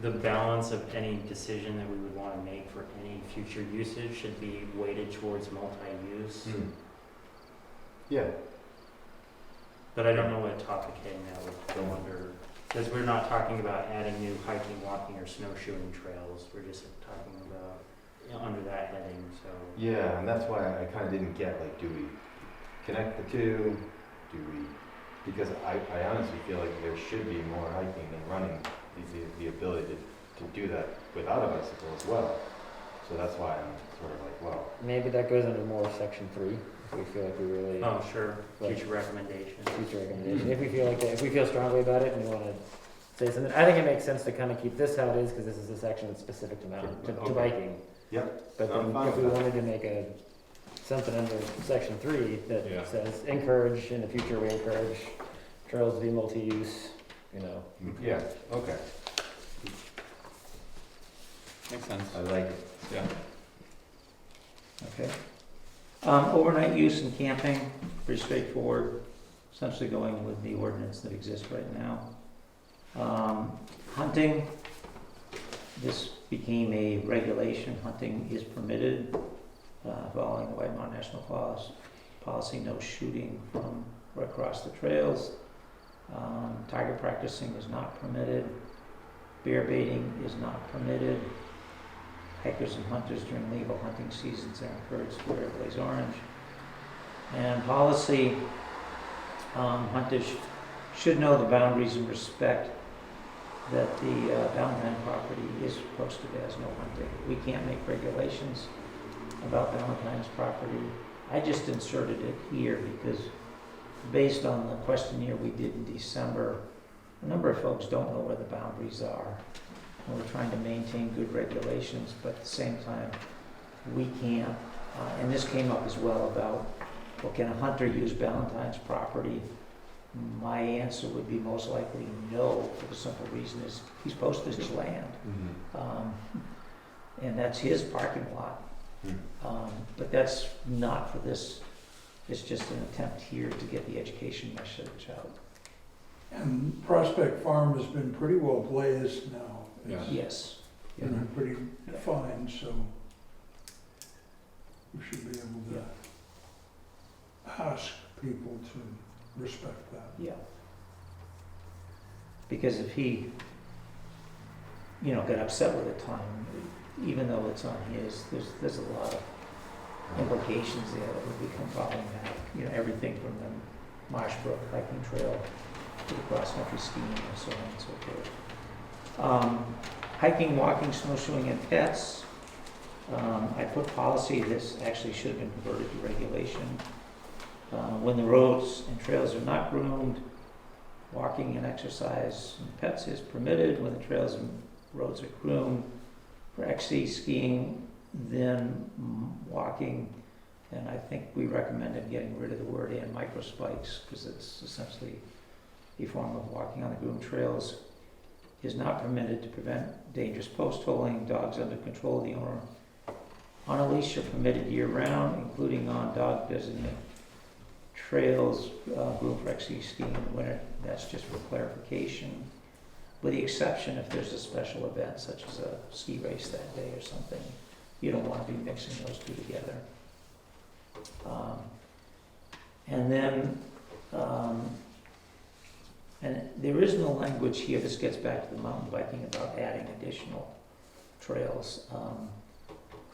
the balance of any decision that we would want to make for any future usage should be weighted towards multi-use. Yeah. But I don't know what topic heading that would go under, because we're not talking about adding new hiking, walking, or snowshoeing trails. We're just talking about under that heading. So Yeah, and that's why I kind of didn't get, like, do we connect the two? Because I honestly feel like there should be more hiking and running, the ability to do that without a bicycle as well. So that's why I'm sort of like, well, Maybe that goes under more section 3, if we feel like we really, oh sure, Like- future recommendations. future recommendation. If we feel like that, if we feel strongly about it and we wanna say something, I think it makes sense to kind of keep this how it is, because this is a section that's specific to mountain, to Okay. biking. Yep. But I'm then fine if we with that. wanted to make something under section 3 that Yeah. says encourage, in the future we encourage trails to be multi-use, you know. yeah, okay, Makes sense. I like it. Yeah. Okay. Overnight use and camping, pretty straightforward, essentially going with the ordinance that exists right now. Hunting, this became a regulation, hunting is permitted, following the White Mountain National policy, no shooting from or across the trails. Target practicing is not permitted, bear baiting is not permitted. Hikers and hunters during legal hunting seasons are encouraged to wear blaze orange. And policy, hunters should know the boundaries and respect that the Valentine property is posted as no hunting. We can't make regulations about Valentine's property. I just inserted it here because based on the questionnaire we did in December, a number of folks don't know where the boundaries are. And we're trying to maintain good regulations, but at the same time, we can't. And this came up as well about, well, can a hunter use Valentine's property? My answer would be most likely no, for the simple reason is he's posted his land. And that's his parking lot. But that's not for this. It's just an attempt here to get the education message out. And Prospect Farm has been pretty well blazed now. Yeah. Yes. And they're pretty defined, so we should be able to ask people to respect that. Yeah. Because if he, got upset with the time, even though it's on his, there's a lot of implications there that would become problematic. Everything from the Marshbrook hiking trail to the cross-country skiing and so on and so forth. Hiking, walking, snowshoeing, and pets. I put policy, this actually should have been converted to regulation. When the roads and trails are not groomed, walking and exercise and pets is permitted. When the trails and roads are groomed, for XC skiing, then walking, and I think we recommended getting rid of the word "and" microspikes, because it's essentially a form of walking on the groomed trails. Is not permitted to prevent dangerous post holing, dogs under control of the owner. On a leash are permitted year-round, including on dog designated trails, groomed for XC skiing in the winter. That's just for clarification. With the exception if there's a special event, such as a ski race that day or something. You don't want to be mixing those two together. And then, and there is no language here, this gets back to the mountain biking, about adding additional trails.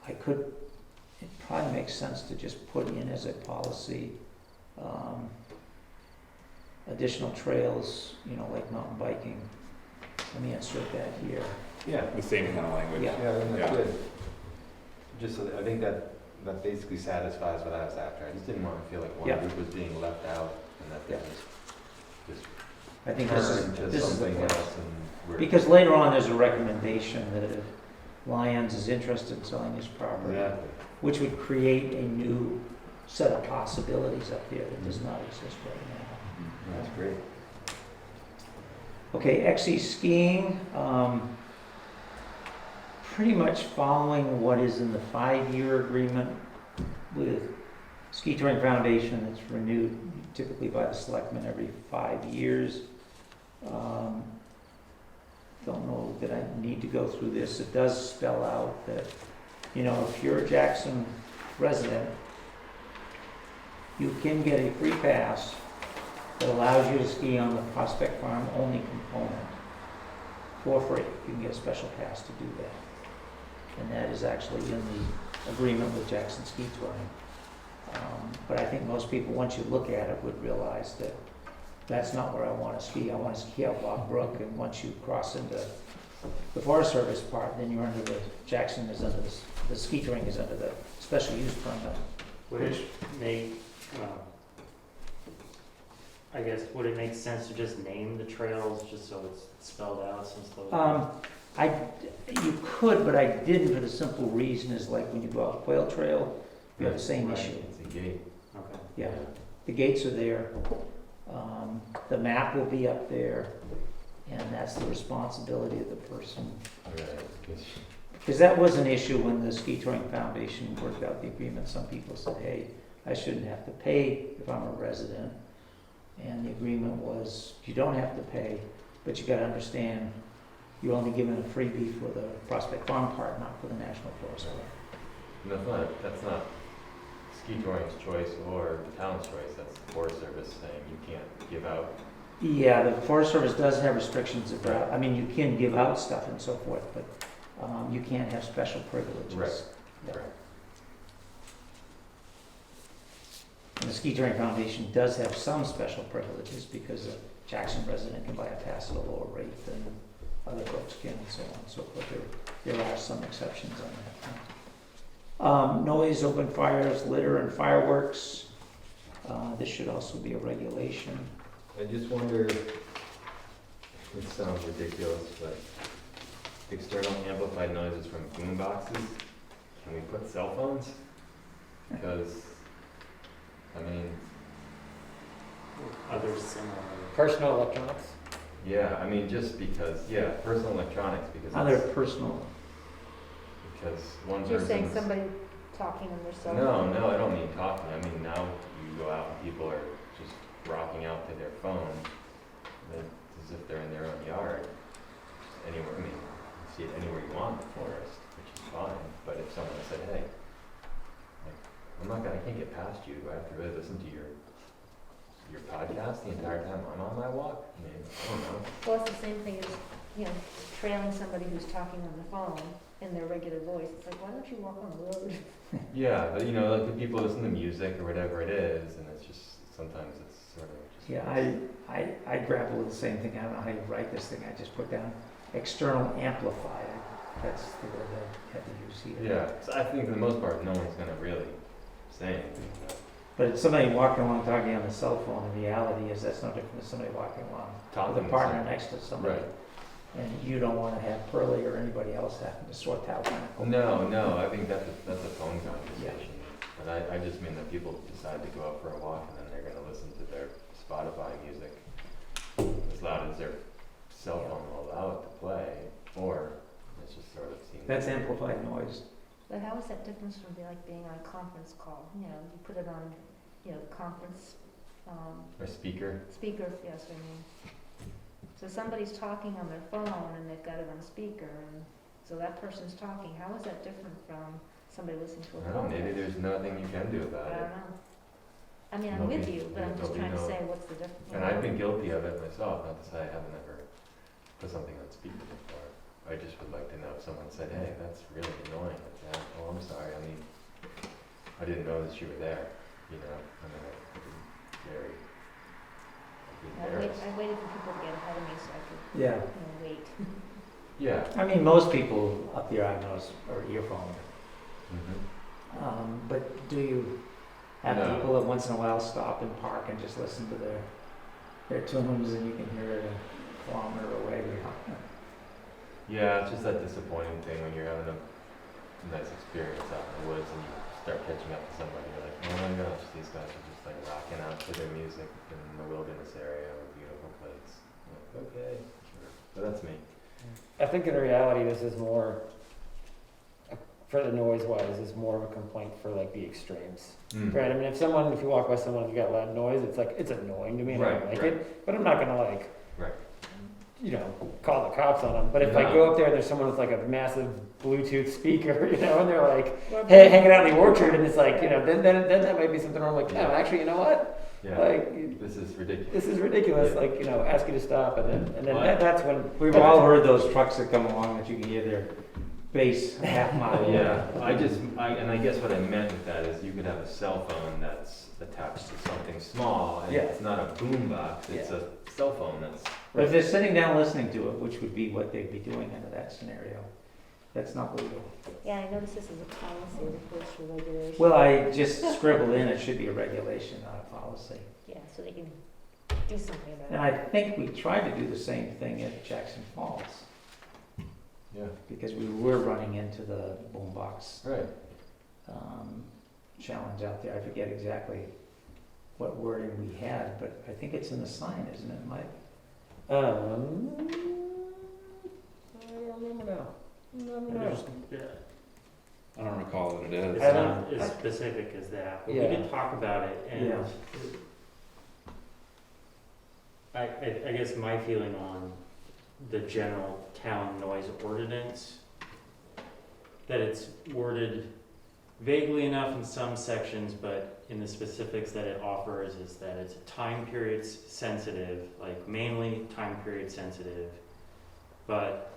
It probably makes sense to just put in as a policy, additional trails, like mountain biking. Let me insert that here. Yeah. The same kind of language. Yeah. Yeah, I think that's Yeah. good. Just so that, I think that basically satisfies what I was after. I just didn't want to feel like one Yeah. group was being left out and that they Yeah. just I think this turned to is the something place. else and we're. Because later on, there's a recommendation that if Lyons is interested in selling his property, Exactly. which would create a new set of possibilities up there that does not exist right now. That's great. Okay, XC skiing, pretty much following what is in the 5-year agreement with Ski Touring Foundation that's renewed typically by the selectmen every 5 years. Don't know that I need to go through this. It does spell out that, if you're a Jackson resident, you can get a free pass that allows you to ski on the Prospect Farm only component for free. You can get a special pass to do that. And that is actually in the agreement with Jackson Ski Touring. But I think most people, once you look at it, would realize that that's not where I want to ski. I want to ski out Lock Brook, and once you cross into the Forest Service part, then you're under Jackson is under the ski touring is under the special use permit. Would it make, would it make sense to just name the trails just so it's spelled out since those? You could, but I didn't, for the simple reason is like when you go out Quail Trail, you have the same Right, issue. It's a gate. Okay. Yeah, the gates are there. The map will be up there, and that's the responsibility of the person. Right. Because that was an issue when the Ski Touring Foundation worked out the agreement. Some people said, hey, I shouldn't have to pay if I'm a resident. And the agreement was, you don't have to pay, but you gotta understand, you're only given a freebie for the Prospect Farm part, not for the National Forest. That's not Ski Touring's choice or the town's choice. That's the Forest Service saying you can't give out. Yeah, the Forest Service does have restrictions about, you can give out stuff and so forth, but you can't have special privileges. Right. Yeah. Right. And the Ski Touring Foundation does have some special privileges because a Jackson resident can buy a pass at a lower rate than other folks can and so on and so forth. There are some exceptions on that. Noise, open fires, litter, and fireworks. This should also be a regulation. I just wonder, it sounds ridiculous, but external amplified noises from boom boxes, can we put cell phones? Because, Other similar. Personal electronics. yeah, just because, personal electronics, because Other it's, personal, because one You're saying person's. somebody talking on their cell phone? No, I don't mean talking. Now you go out and people are just rocking out to their phone as if they're in their own yard. Anywhere, you see it anywhere you want in the forest, which is fine. But if someone said, hey, I can't get past you. I have to really listen to your podcast the entire time I'm on my walk. I don't know. Well, it's the same thing as, trailing somebody who's talking on the phone in their regular voice. It's like, why don't you walk on the road? Yeah, but like the people listen to music or whatever it is, and it's just, sometimes it's sort of just. yeah, I grapple with the same thing. I don't know how you write this thing. I just put down external amplifier. That's the word I had to use here. Yeah, so I think for the most part, no one's gonna really say anything. But it's somebody walking along talking on the cell phone. The reality is that's no different than somebody walking along Talking with a to partner someone. next to somebody. Right. And you don't want to have Pearlie or anybody else having to sort that one out. No, I think that's a phone conversation. And I just mean that people decide to go out for a walk and then they're gonna listen to their Spotify music as loud as their cell phone will allow it to play, or it's just sort of seems. That's amplified noise. But how is that different from being on a conference call? You know, you put it on, the conference, Or speaker. speaker, yes, I mean. So somebody's talking on their phone and they've got it on speaker, and so that person's talking. How is that different from somebody listening to a I don't know, podcast? maybe there's nothing you can do about I it. don't know. I mean, I'm with you, but I'm just Nobody trying to knows. say, what's the difference? And I've been guilty of it myself, not to say I haven't ever put something on speaker before. I just would like to know if someone said, hey, that's really annoying. I'd say, oh, I'm sorry, I mean, I didn't know that you were there, I mean, I'd be very, I'd be embarrassed. I waited for people to get ahead of me so I could, Yeah. wait. Yeah. I mean, most people up there I know are earphone. Mm-hmm. But do you have No. people that once in a while stop and park and just listen to their tunes and you can hear it a kilometer away? Yeah, it's just that disappointing thing when you're having a nice experience out in the woods and you start catching up to somebody. You're like, oh my gosh, these guys are just like rocking out to their music in the wilderness area or a beautiful place. I'm like, okay, sure. But that's me. I think in reality, this is more, for the noise wise, is more of a complaint for like the extremes. Mm. Right, I mean, if you walk by someone who's got loud noise, it's annoying to me and I don't Right, like right. it, but I'm not gonna Right. call the cops on them. But if I No. go up there and there's someone with like a massive Bluetooth speaker, and they're like, hey, hanging out in the orchard, and it's like, then that might be something where I'm like, no, actually, you know what? Yeah. Like, This is ridiculous. this is ridiculous, Yeah. like, ask you to stop, and then Well, that's when. We've all heard those trucks that come along that you can hear their bass a half mile away. Yeah, I guess what I meant with that is you could have a cell phone that's attached to something small, and Yeah. it's not a boom box, it's a cell phone that's. But if they're sitting down listening to it, which would be what they'd be doing under that scenario, that's not legal. Yeah, I noticed this is a policy as opposed to regulation. Well, I just scribbled in, it should be a regulation, not a policy. Yeah, so they can do something about it. And I think we tried to do the same thing at Jackson Falls, Yeah. because we were running into the boombox Right. challenge out there. I forget exactly what wording we had, but I think it's in the sign, isn't it, Mike? I don't remember now. I don't recall what it is. It's I not don't- as specific as that, but we Yeah. did talk about it, and Yeah. I guess my feeling on the general town noise ordinance, that it's worded vaguely enough in some sections, but in the specifics that it offers is that it's time period sensitive, like mainly time period sensitive, but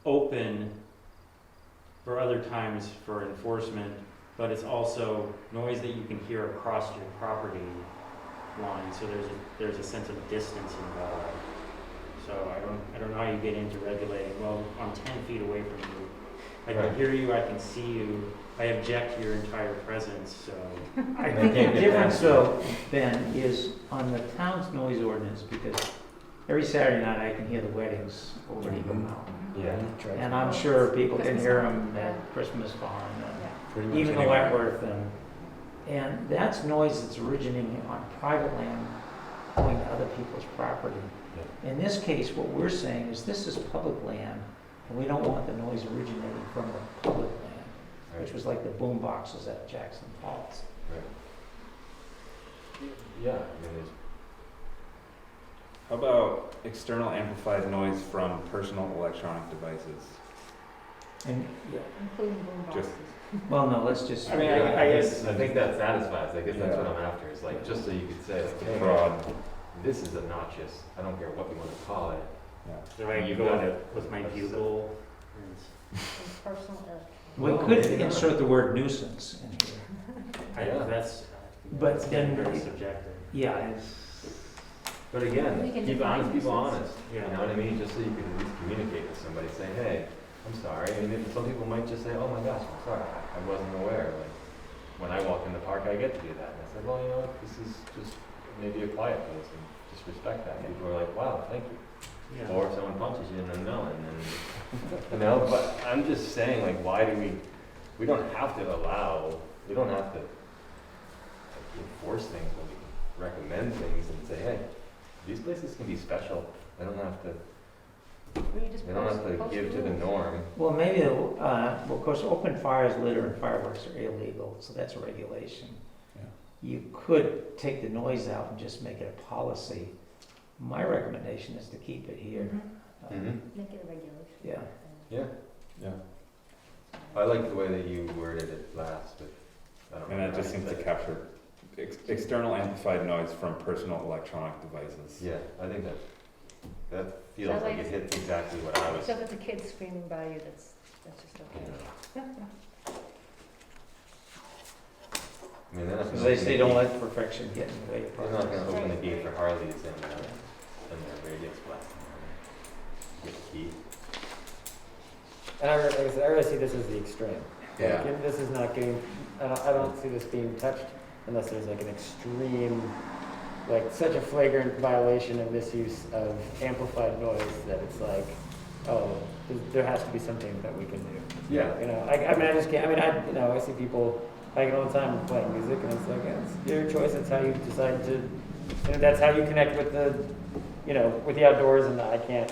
open for other times for enforcement, but it's also noise that you can hear across your property line, so there's a sense of distance involved. So I don't know how you get into regulating, well, I'm 10 feet away from you, I can Right. hear you, I can see you, I object to your entire presence, so. I They think can't the get difference past though, Ben, is on the town's noise ordinance, because every Saturday night I can hear the weddings over Eagle Mountain. Yeah. And I'm sure people can Christmas hear farm, them at Christmas farm and Yeah. Pretty much even the anywhere. Wentworth and that's noise that's originating on private land going to other people's property. In this case, what we're saying is this is public land and we don't want the noise originating from the public land, which Right. was like the boom boxes at Jackson Falls. Yeah, I mean, there's. How about external amplified noise from personal electronic devices? And, yeah, Including boom boxes. Just- well, no, let's just. I mean, I guess- I think that satisfies, I guess that's what Yeah. I'm after, is like, just so you could say, like, hey, Broad. this is obnoxious, I don't care what you wanna call it. Yeah. So I You go got it. with my That's- bugle, and And personal electronic. We Well, could maybe not. insert the word nuisance in here. Yeah. But that's getting then- very subjective. Yeah, it's, But We again, can keep define honest people nuisance. honest, you know what I mean, just so you can at least communicate with somebody, say, hey, I'm sorry, I mean, some people might just say, oh my gosh, I'm sorry, I wasn't aware, like, when I walk in the park, I get to do that, and I said, well, you know what, this is just maybe a quiet place, and just respect that, people are like, wow, thank you. Yeah. Or if someone punches you in the melon, and, but I'm just saying, like, why do we don't have to enforce things, when we can recommend things and say, hey, these places can be special. They don't have to, Or you just they don't have to post give to the rules. norm. Well, maybe, well, of course, open fires, litter, and fireworks are illegal, so that's a regulation. Yeah. You could take the noise out and just make it a policy. My recommendation is to keep it here. Mhm. Mm-hmm. Make it a regulation. Yeah. Yeah, Yeah. I like the way that you worded it last, but I don't know. And that just I- seems to capture external amplified noise from personal electronic devices. Yeah, I think that feels Sounds like like- it hits exactly what I was. So if it's a kid screaming by you, that's just okay. I mean, they're not Because gonna they open say the don't gate- let perfection get in the way of They're not progress. gonna open the Right, gate right. for Harleys and their radios blasting. Get a key. And like I said, I really see this as the extreme. Yeah. Like, and this is not getting, I don't see this being touched unless there's like an extreme, like such a flagrant violation and misuse of amplified noise that it's like, oh, there has to be something that we can do. Yeah. You know, I mean, I just can't, I see people like it all the time playing music and it's like, it's your choice, it's how you decide to, that's how you connect with the, with the outdoors and I can't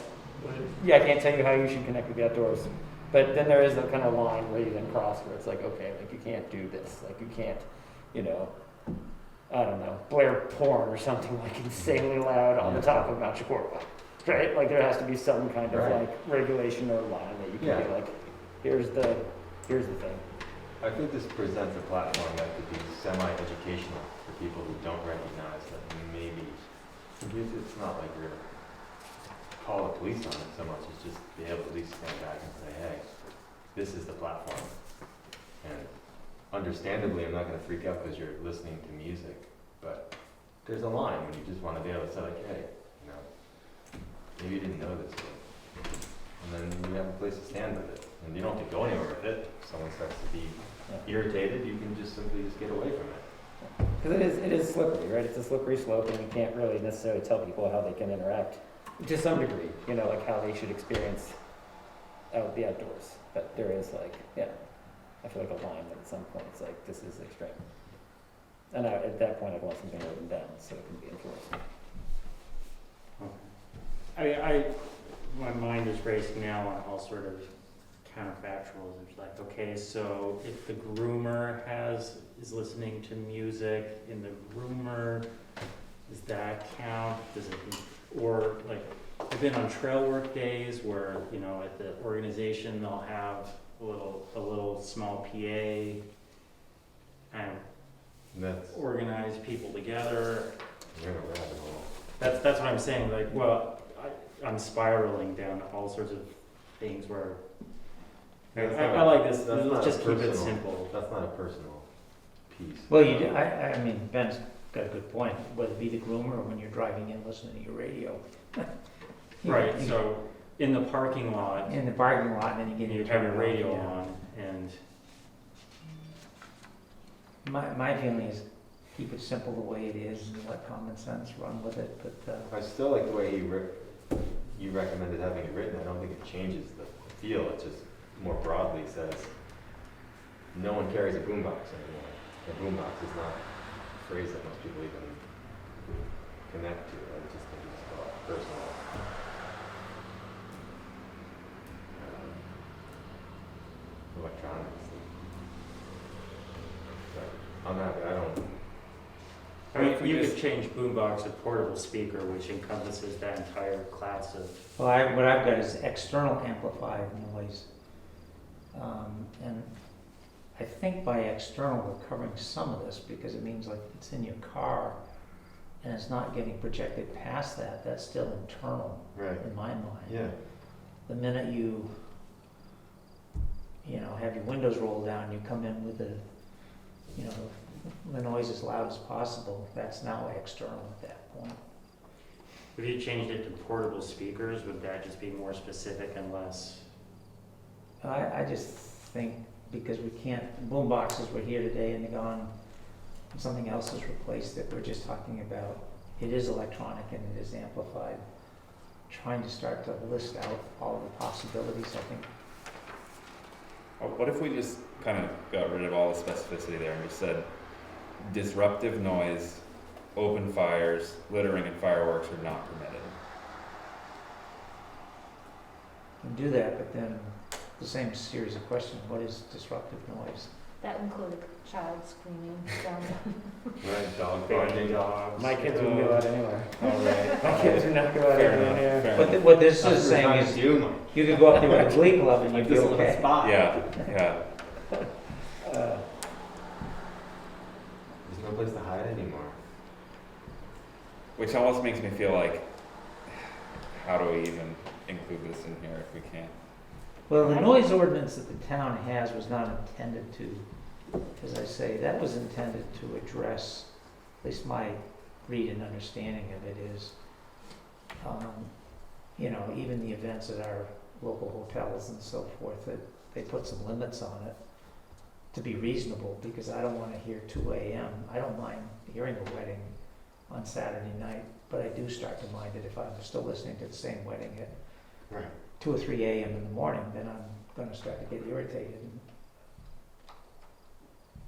tell you how you should connect with the outdoors. But then there is a kind of line where you then cross where it's like, okay, like you can't do this, like you can't, I don't know, blare porn or something like insanely loud on the top of Mount Shakurwa, right? Like there has to be some kind of Right. like regulation or line that you can Yeah. be like, here's the thing. I think this presents a platform that could be semi-educational for people who don't recognize that maybe it's not like we're gonna call the police on it so much as just be able to at least stand back and say, hey, this is the platform. And understandably, I'm not gonna freak out because you're listening to music, but there's a line when you just wanna be able to say like, hey, maybe you didn't know this, but, and then you have a place to stand with it. And you don't have to go anywhere with it. If someone starts to be irritated, you can just simply just get away from it. Because it is slippery, right? It's a slippery slope and you can't really necessarily tell people how they can interact to some degree, like how they should experience the outdoors. But there is like, I feel like a line that at some point it's like, this is extreme. And at that point, I'd want something written down so it can be enforced. My mind is racing now on all sort of counterfactuals. It's like, okay, so if the groomer is listening to music in the groomer, does that count? Does it, or like, I've been on trail work days where, at the organization, they'll have a little small PA and That's, organize people together. you're in a rabbit hole. That's what I'm saying, like, well, I'm spiraling down all sorts of things where, I like this, That's not let's just keep it personal. simple. That's not a personal piece. Well, you do, I mean, Ben's got a good point, whether it be the groomer or when you're driving in listening to your radio. Right, so in the parking lot, In the parking lot, and then you get you your have your turn radio yeah. on, and My feeling is keep it simple the way it is and let common sense run with it, but, I still like the way you recommended having it written. I don't think it changes the feel. It just more broadly says, no one carries a boombox anymore. A boombox is not a phrase that most people even connect to. I just think it's a lot personal. Electronics. But I'm happy. I don't. I mean, If we you just- could change boombox to portable speaker, which encompasses that entire class of, well, what I've got is external amplified noise. And I think by external, we're covering some of this because it means like it's in your car and it's not getting projected past that, that's still internal Right. in my mind. Yeah. The minute you have your windows rolled down, you come in with the noise as loud as possible, that's now external at that point. if you changed it to portable speakers, would that just be more specific and less? I just think because we can't, boom boxes were here today and they're gone, and something else has replaced it, we're just talking about, it is electronic and it is amplified. Trying to start to list out all the possibilities, I think. What if we just kind of got rid of all the specificity there and just said, disruptive noise, open fires, littering, and fireworks are not permitted. You can do that, but then the same series of questions, what is disruptive noise? That included child screaming down Right, dog Barking barking. dogs. My kids wouldn't go out anywhere. All right. My kids would not go out Fair anywhere. enough, Yeah. fair What, enough. what this That's is what we're saying trying to is, do, Mike. you could go up there with a glee club and Like you'd be this little okay. spot. Yeah, yeah. There's no place to hide anymore. Which almost makes me feel like, how do we even include this in here if we can't? Well, the noise ordinance that the town has was not intended to, as I say, that was intended to address, at least my read and understanding of it is, you know, even the events at our local hotels and so forth, that they put some limits on it to be reasonable, because I don't wanna hear 2 a.m. I don't mind hearing a wedding on Saturday night, but I do start to mind it if I'm still listening to the same wedding at Right. 2 or 3 a.m. in the morning, then I'm gonna start to get irritated.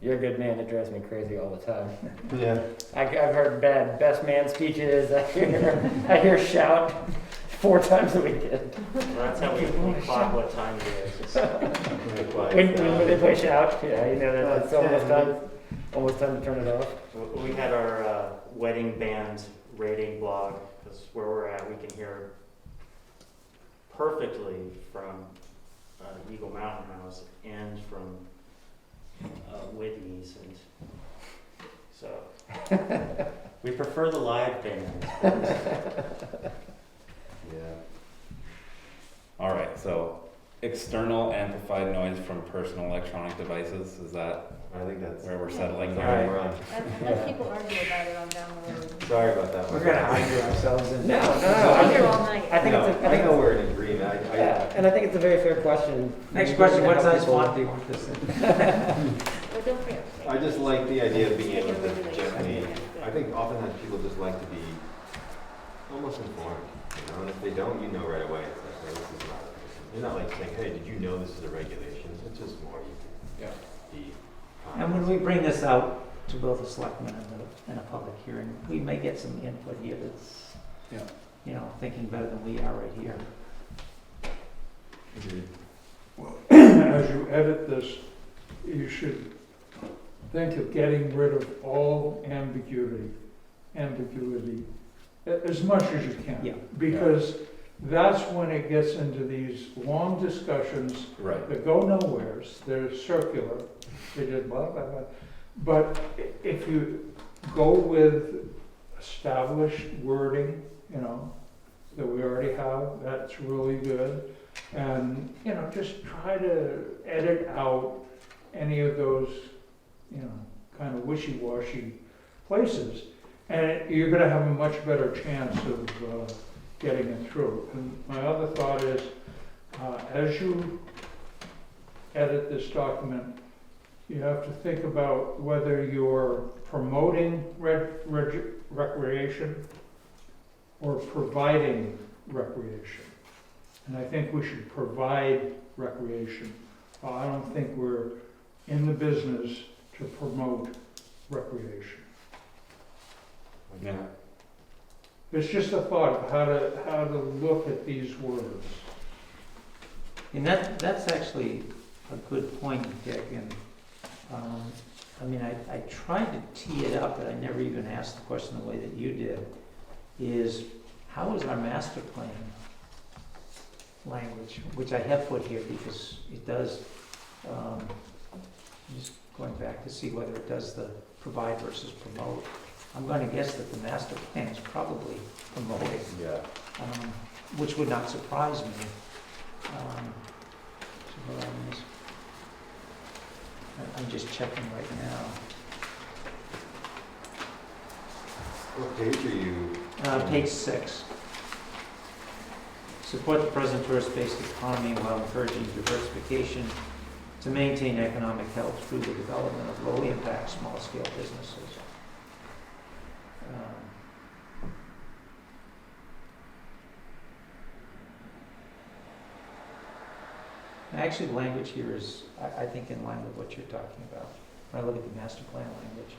You're a good man. It drives me crazy all the time. Yeah. I've heard best man speeches. I hear shout 4 times a weekend. Well, that's how we clock what time it is. It's When they play shout, yeah, you know that it's almost time to turn it off. We had our wedding band rating blog, because where we're at, we can hear perfectly from Eagle Mountain House and from Whitney's, and so we prefer the live bands. Yeah. All right, so external amplified noise from personal electronic devices, is that I think that's where we're settling that's here? where we're on. As people argue about it on down the road. Sorry about that one. We're gonna argue ourselves in. No, I'll be here all night. I think No, it's a, I know we're in agreement. yeah, and I think it's a very fair question. Next Maybe question, to what help size people- font do you want this in? But don't forget. I just like the idea of being able to Regulation. gently, Yeah. I think oftentimes people just like to be almost informed, you know, and if they don't, you know right away, it's like, hey, this is not, you're not like saying, hey, did you know this is a regulation? It's just more you Yeah. can be. And when we bring this out to both the selectmen and a public hearing, we may get some input here that's, Yeah. you know, thinking better than we are right here. Agreed. As you edit this, you should think of getting rid of all ambiguity, as much as you can. Yeah. Because that's when it gets into these long discussions Right. that go nowheres, they're circular, they just blah, blah, blah. But if you go with established wording, you know, that we already have, that's really good. And, you know, just try to edit out any of those, you know, kind of wishy-washy places. And you're gonna have a much better chance of getting it through. And my other thought is, as you edit this document, you have to think about whether you're promoting recreation or providing recreation. And I think we should provide recreation. I don't think we're in the business to promote recreation. Yeah. It's just a thought of how to look at these words. And that's actually a good point, Dick, and, I mean, I tried to tee it up, but I never even asked the question the way that you did, is how is our master plan language, which I have put here because it does, just going back to see whether it does the provide versus promote. I'm going to guess that the master plan is probably promoting, Yeah. which would not surprise me. So where am I? I'm just checking right now. What page are you? Page 6. Support the present tourist-based economy while encouraging diversification to maintain economic health through the development of low-impact, small-scale businesses. Actually, the language here is, I think, in line with what you're talking about. When I look at the master plan language.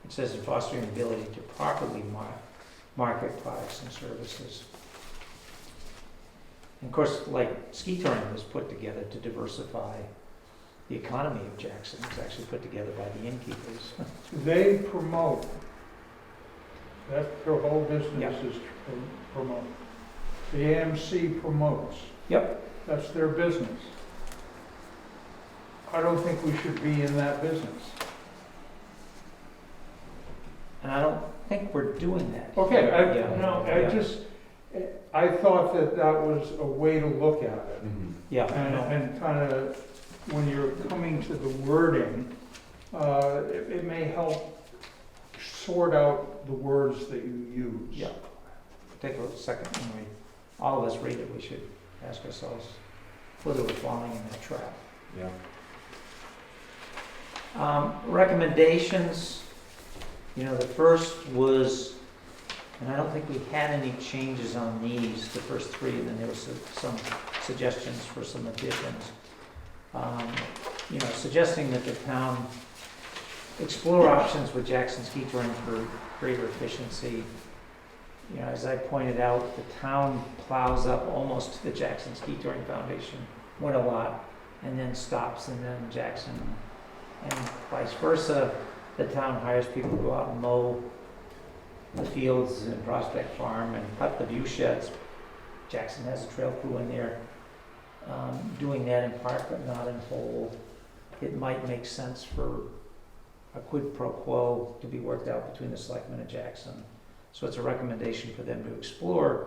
It says in fostering the ability to properly market products and services. And of course, like ski touring was put together to diversify the economy of Jackson. It was actually put together by the innkeepers. They promote, that's their whole Yeah. business is to promote. The AMC promotes. Yep. That's their business. I don't think we should be in that business. And I don't think we're doing that. Okay, Yeah. I thought that was a way to look at it. Yeah, no. And kind of, when you're coming to the wording, it may help sort out the words that you use. Yeah. Take a second when all of us read it, we should ask ourselves whether we're falling in that trap. Yeah. Recommendations, the first was, and I don't think we had any changes on these, the first three, and then there was some suggestions for some additions. Suggesting that the town explore options with Jackson Ski Touring for greater efficiency. As I pointed out, the town plows up almost to the Jackson Ski Touring Foundation, went a lot, and then stops, and then Jackson, and vice versa. The town hires people to go out and mow the fields in Prospect Farm and cut the view sheds. Jackson has a trail crew in there doing that in part, but not in whole. It might make sense for a quid pro quo to be worked out between the selectmen and Jackson. So it's a recommendation for them to explore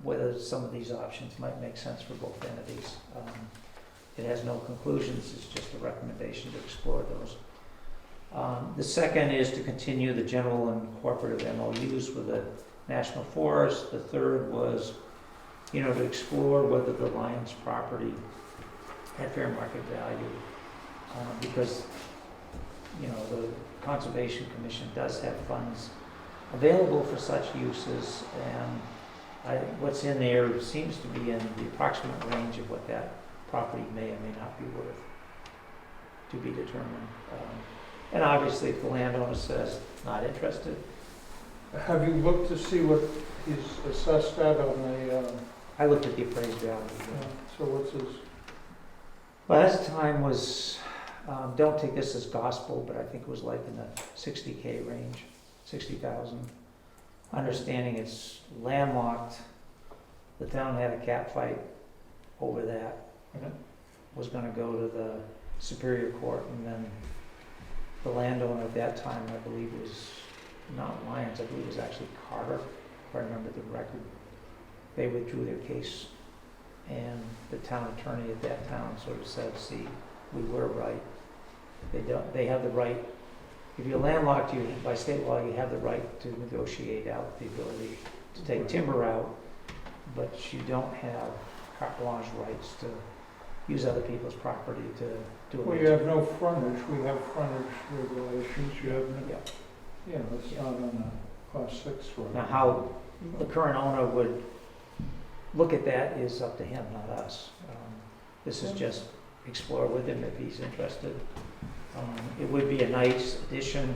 whether some of these options might make sense for both entities. It has no conclusions, it's just a recommendation to explore those. The second is to continue the general and cooperative MOUs with the National Forest. The third was, to explore whether the Lions property had fair market value. Because, the Conservation Commission does have funds available for such uses, and what's in there seems to be in the approximate range of what that property may or may not be worth, to be determined. And obviously, if the landowner says not interested. Have you looked to see what he's assessed at on the, I looked at the appraised value. so what's his? Last time was, don't take this as gospel, but I think it was like in the 60K range, 60,000. Understanding it's landlocked, the town had a cat fight over that. Was gonna go to the Superior Court, and then the landowner at that time, I believe, was not Lions, I believe it was actually Carter, if I remember the record. They withdrew their case, and the town attorney at that town sort of said, see, we were right. They have the right, if you're landlocked, by state law, you have the right to negotiate out the ability to take timber out, but you don't have carte blanche rights to use other people's property to do it. Well, you have no frontage, we have frontage regulations, you have, Yeah. it's not on a class 6 road. Now, how the current owner would look at that is up to him, not us. This is just explore with him if he's interested. It would be a nice addition.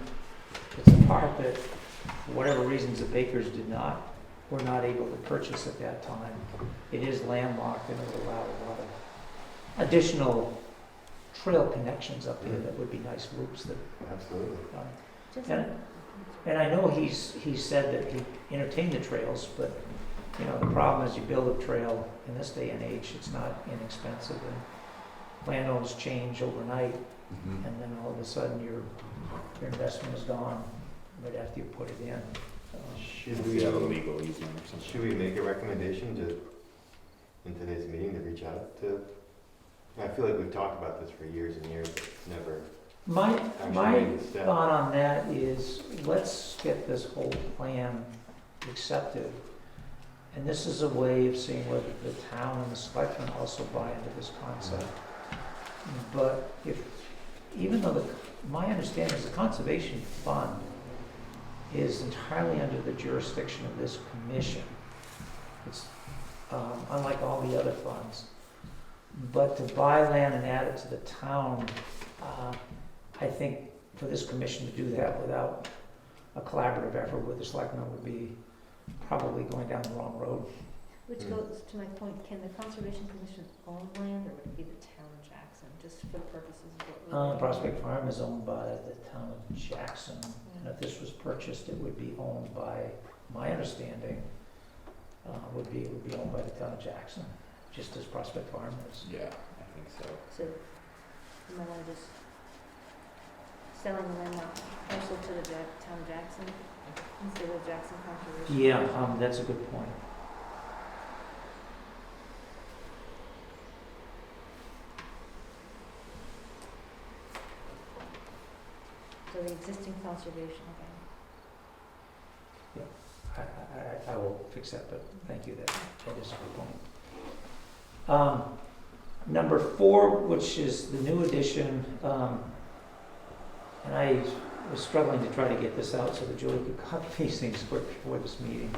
It's a park that, for whatever reasons, the Bakers were not able to purchase at that time. It is landlocked, and it would allow a lot of additional trail connections up here that would be nice loops that. Absolutely. And I know he said that he entertained the trails, but the problem is you build a trail in this day and age, it's not inexpensive, and landowners change overnight, and then all of a sudden your investment is gone right after you put it in. Should We have a legal easement or something. Should we make a recommendation in today's meeting to reach out to? I feel like we've talked about this for years and years, but it's never My actually made a step. thought on that is, let's get this whole plan accepted. And this is a way of seeing whether the town and the selectmen also buy into this concept. But even though my understanding is the conservation fund is entirely under the jurisdiction of this commission. It's unlike all the other funds. But to buy land and add it to the town, I think for this commission to do that without a collaborative effort with the selectmen would be probably going down the wrong road. Which goes to my point, can the Conservation Commission own land, or would it be the town of Jackson, just for the purposes of what we're doing? Prospect Farm is owned by the town of Jackson, and if this was purchased, it would be owned by, my understanding, would be owned by the town of Jackson, just as Prospect Farm is. Yeah, I think so. So, you might wanna just selling the land parcel to the town of Jackson, instead of Jackson Conservation? Yeah, that's a good point. So the existing conservation, okay. I will fix that, but thank you, that is a good point. Number 4, which is the new edition, and I was struggling to try to get this out so that Julie could copy these things quick before this meeting.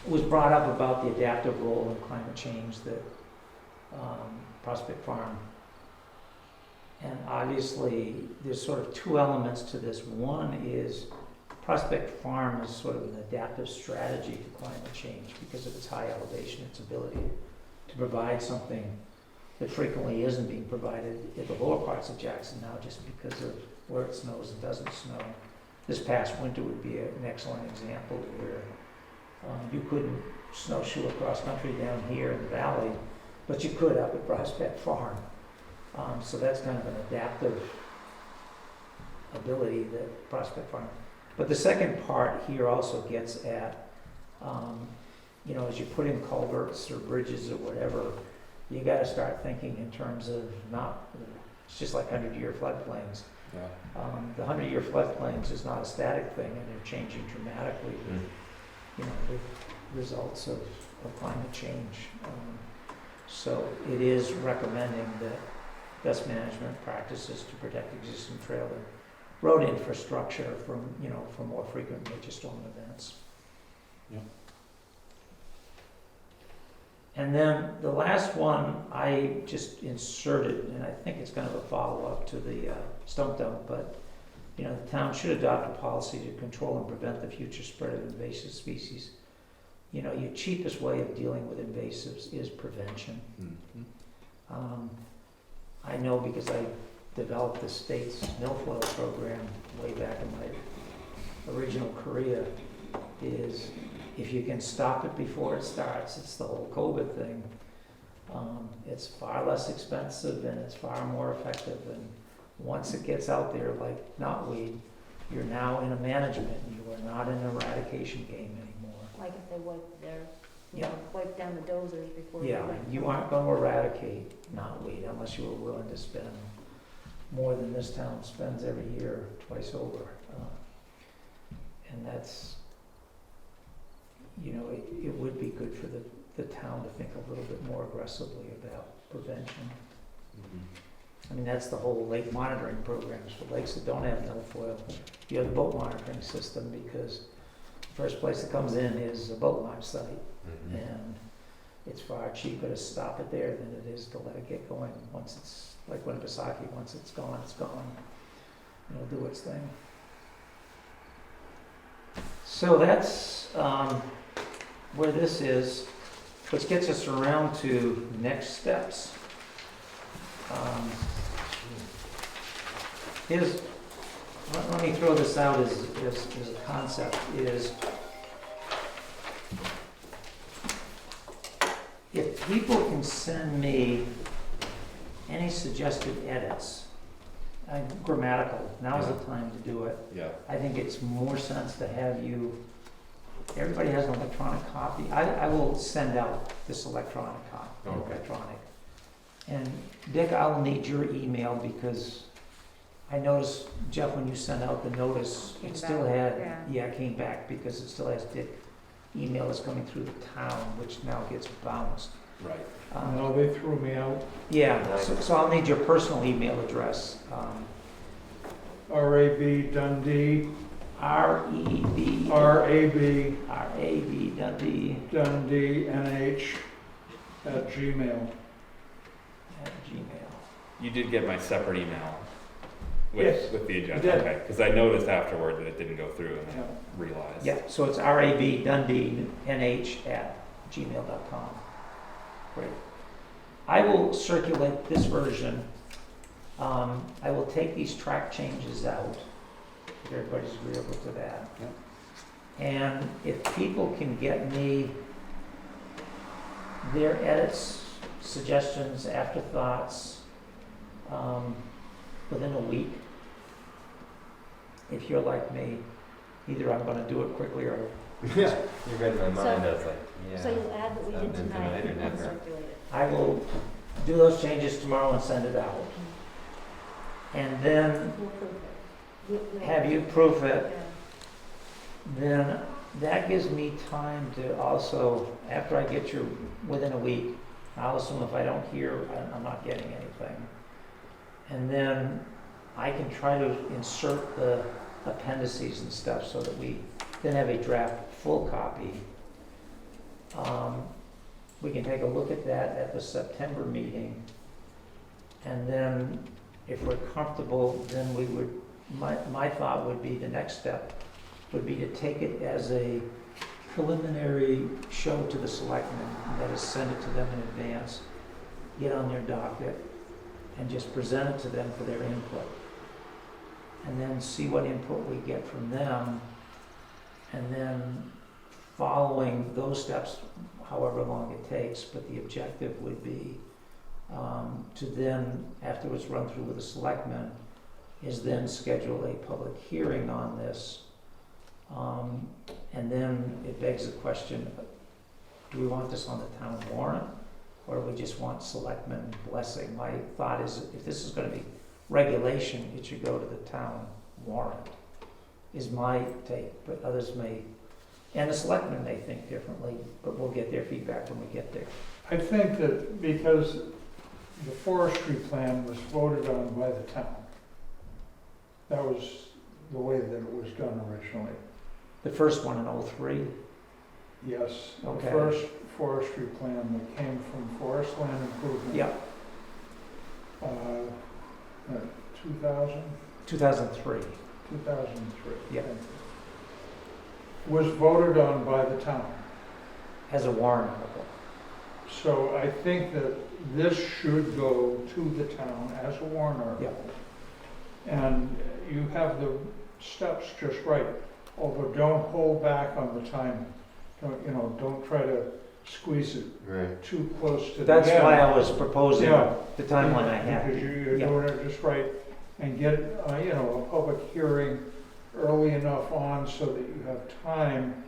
Was brought up about the adaptive role in climate change that Prospect Farm. And obviously, there's sort of 2 elements to this. One is Prospect Farm is sort of an adaptive strategy to climate change because of its high elevation, its ability to provide something that frequently isn't being provided in the lower parts of Jackson now just because of where it snows and doesn't snow. This past winter would be an excellent example where you couldn't snowshoe across country down here in the valley, but you could up at Prospect Farm. So that's kind of an adaptive ability that Prospect Farm. But the second part here also gets at, as you put in culverts or bridges or whatever, you got to start thinking in terms of it's just like 100-year floodplains. Yeah. The 100-year floodplains is not a static thing, and they're changing dramatically with results of climate change. So it is recommending that best management practices to protect existing trail and road infrastructure from more frequent major storm events. Yeah. And then the last one I just inserted, and I think it's kind of a follow-up to the Stump Dump, but the town should adopt a policy to control and prevent the future spread of invasive species. Your cheapest way of dealing with invasives is prevention. Mm-hmm. I know because I developed the state's milfoil program way back in my original career, is if you can stop it before it starts, it's the whole COVID thing. It's far less expensive and it's far more effective. And once it gets out there, like knotweed, you're now in a management. You are not in an eradication game anymore. Like if they wipe Yeah. wipe down the dozers before. Yeah, you aren't going to eradicate knotweed unless you are willing to spend more than this town spends every year, twice over. And that's, it would be good for the town to think a little bit more aggressively about prevention. Mm-hmm. I mean, that's the whole lake monitoring programs for lakes that don't have milfoil. You have the boat monitoring system because the first place that comes in is a boat launch site. Mm-hmm. And it's far cheaper to stop it there than it is to let it get going. Once it's, like Winnipesaukee, once it's gone, it'll do its thing. So that's where this is, which gets us around to next steps. Let me throw this out as a concept, is if people can send me any suggested edits, grammatical, now's the time to do it. Yeah. I think it's more sense to have everybody has an electronic copy. I will send out this electronic copy. Okay. Electronic. And Dick, I'll need your email because I noticed, Jeff, when you sent out the notice, Came it still back, had, it came back because it still has Dick email that's coming through the town, which now gets bounced. Right. No, they threw me out. Yeah, so I'll need your personal email address. R.A.B. Dundee, R-E-B. R.A.B. R-A-B Dundee Dundee, N.H. at Gmail. at Gmail. You did get my separate email. Yes, with the agenda? did. Okay, because I noticed afterward that it didn't go through and Yeah. I realized. Yeah, so it's rabdundee@gmail.com. Great. I will circulate this version. I will take these track changes out, if everybody's agreeable to that. Yep. And if people can get me their edits, suggestions, afterthoughts, within a week, if you're like me, either I'm gonna do it quickly or Yeah, you read my mind, So- I was like, yeah. So you'll add what we did happening tonight tonight or and never? circulate it. I will do those changes tomorrow and send it out. And then We'll proof it. We'll- have you proof it, Yeah. then that gives me time to also, after I get your, within a week, I'll assume if I don't hear, I'm not getting anything. And then I can try to insert the appendices and stuff so that we then have a draft full copy. We can take a look at that at the September meeting. And then if we're comfortable, then we would, my thought would be the next step would be to take it as a preliminary show to the selectmen, that is, send it to them in advance, get on their docket, and just present it to them for their input. And then see what input we get from them, and then following those steps, however long it takes, but the objective would be to then, afterwards run through with the selectmen, is then schedule a public hearing on this. And then it begs the question, do we want this on the town warrant, or do we just want selectmen blessing? My thought is, if this is gonna be regulation, it should go to the town warrant, is my take, but others may, and the selectmen may think differently, but we'll get their feedback when we get there. I think that because the forestry plan was voted on by the town, that was the way that it was done originally. The first one in '03, Yes, the Okay. first forestry plan that came from Forest Land Improvement. Yep. 2000, 2003, 2003. Yep. I think. Was voted on by the town. as a warrant article. So I think that this should go to the town as a warrant article. Yep. And you have the steps just right, although don't hold back on the timing. Don't try to squeeze it Right. too close to the That's end. why I was proposing Yeah. the timeline I had. Because you're Yeah. doing it just right, and get, a public hearing early enough on so that you have time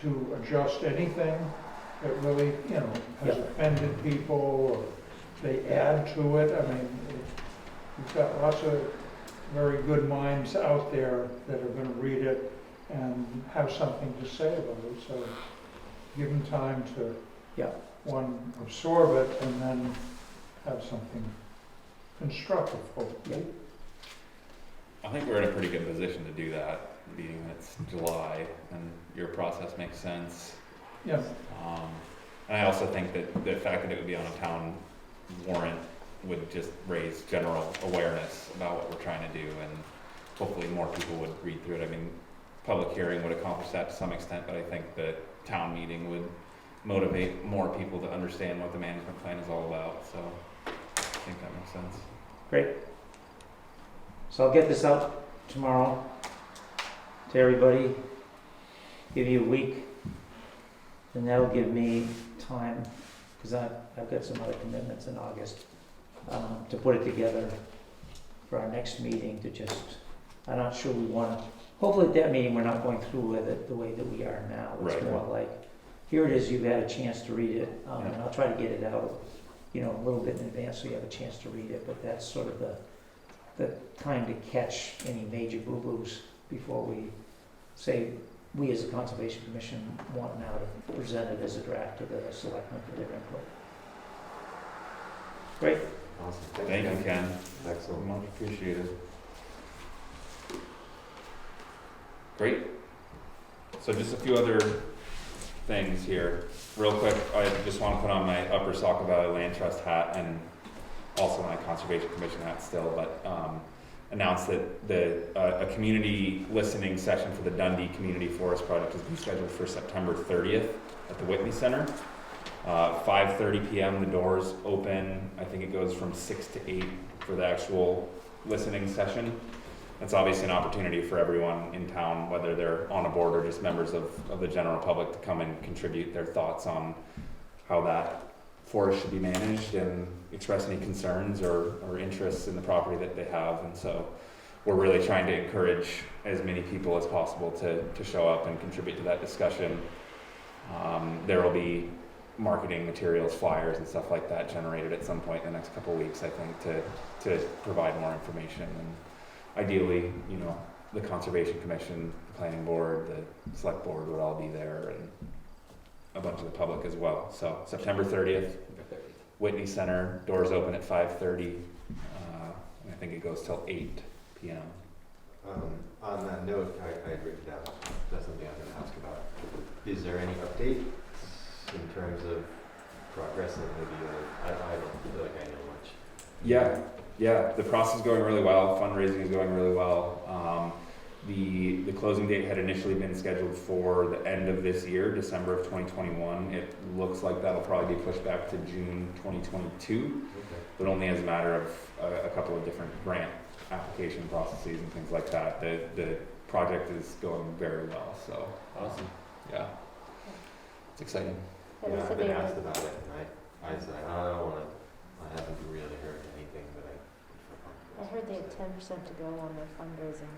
to adjust anything that really, has Yeah. offended people, or they add to it. I mean, you've got lots of very good minds out there that are gonna read it and have something to say about it, so give them time to, Yeah. one, absorb it, and then have something constructive, hopefully. I think we're in a pretty good position to do that, being it's July and your process makes sense. Yeah, And I also think that the fact that it would be on a town warrant would just raise general awareness about what we're trying to do, and hopefully more people would read through it. I mean, public hearing would accomplish that to some extent, but I think the town meeting would motivate more people to understand what the management plan is all about, so I think that makes sense. Great. So I'll get this out tomorrow to everybody, give you a week, and that'll give me time, because I've got some other commitments in August, to put it together for our next meeting to just, I'm not sure we want to, hopefully at that meeting, we're not going through with it the way that we are now. It's Right. more like, here it is, you've had a chance to read it, and Yeah. I'll try to get it out, a little bit in advance so you have a chance to read it, but that's sort of the time to catch any major boo-boos before we say, we as a Conservation Commission want now to present it as a draft to the selectmen for their input. Great. Awesome. Thank you, Ken. Excellent. Much appreciated. Great. So just a few other things here. Real quick, I just want to put on my Upper Saco Valley Land Trust hat and also my Conservation Commission hat still, but announce that a community listening session for the Dundee Community Forest Project is being scheduled for September 30th at the Whitney Center. 5:30 p.m. the doors open. I think it goes from 6 to 8 for the actual listening session. That's obviously an opportunity for everyone in town, whether they're on a board or just members of the general public, to come and contribute their thoughts on how that forest should be managed and express any concerns or interests in the property that they have. And so we're really trying to encourage as many people as possible to show up and contribute to that discussion. There will be marketing materials, flyers and stuff like that generated at some point in the next couple of weeks, I think, to provide more information. And ideally, you know, the Conservation Commission, the Planning Board, the Select Board would all be there, and a bunch of the public as well. So September 30th, Whitney Center, doors open at 5:30. I think it goes till 8 p.m. On that note, I agree with that. That's something I'm going to ask about. Is there any update in terms of progress and maybe I don't feel like I know much. Yeah, the process is going really well. Fundraising is going really well. The closing date had initially been scheduled for the end of this year, December of 2021. It looks like that'll probably be pushed back to June 2022, but only as a matter of a couple of different grant application processes and things like that. The project is going very well, so Awesome. yeah, it's exciting. Yeah, they Yeah, I've said been they asked were- about it, and I said, I don't want to, I haven't really heard anything, but I heard they had 10% to go on their fundraising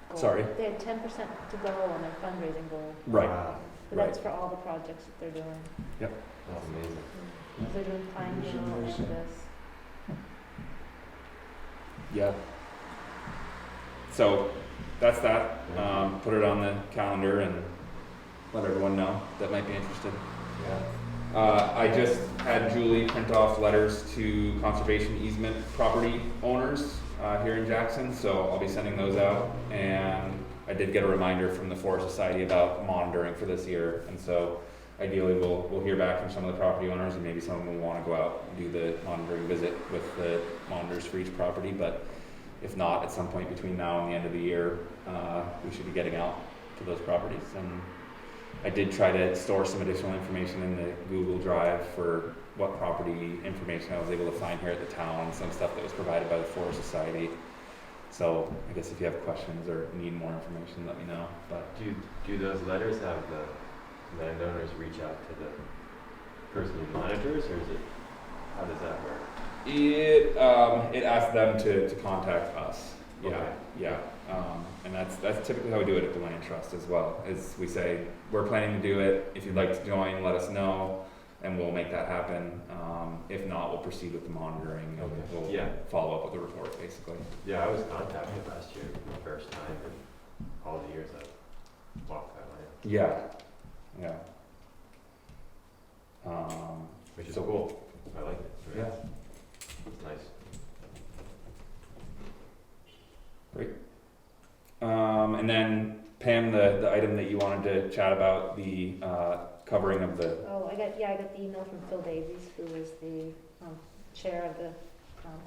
goal. Sorry? They had 10% to go on their fundraising goal. Right. Wow, But that's for all the projects that they're doing. that's amazing. They're doing Pine Hill and this. Yeah. So that's that. Put it on the calendar and let everyone know that might be interested. Yeah. I just had Julie print off letters to conservation easement property owners here in Jackson, so I'll be sending those out. And I did get a reminder from the Forest Society about monitoring for this year, and so ideally we'll hear back from some of the property owners, and maybe some of them will want to go out and do the monitoring visit with the monitors for each property. But if not, at some point between now and the end of the year, we should be getting out to those properties. And I did try to store some additional information in the Google Drive for what property information I was able to find here at the town, some stuff that was provided by the Forest Society. So I guess if you have questions or need more information, let me know. But Do those letters have the landowners reach out to the person who monitors, or is it, how does that work? it asked them to contact us. Yeah, Okay. yeah. And that's typically how we do it at the Land Trust as well, is we say, we're planning to do it, if you'd like to join, let us know, and we'll make that happen. If not, we'll proceed with the monitoring, and Okay. we'll Yeah. follow up with the report, basically. Yeah, I was contacted last year for the first time in all the years I've walked that land, Yeah, yeah. which is So- cool. I like it. Yeah. It's nice. And then Pam, the item that you wanted to chat about, the covering of the, Oh, I got the email from Phil Davies, who was the chair of the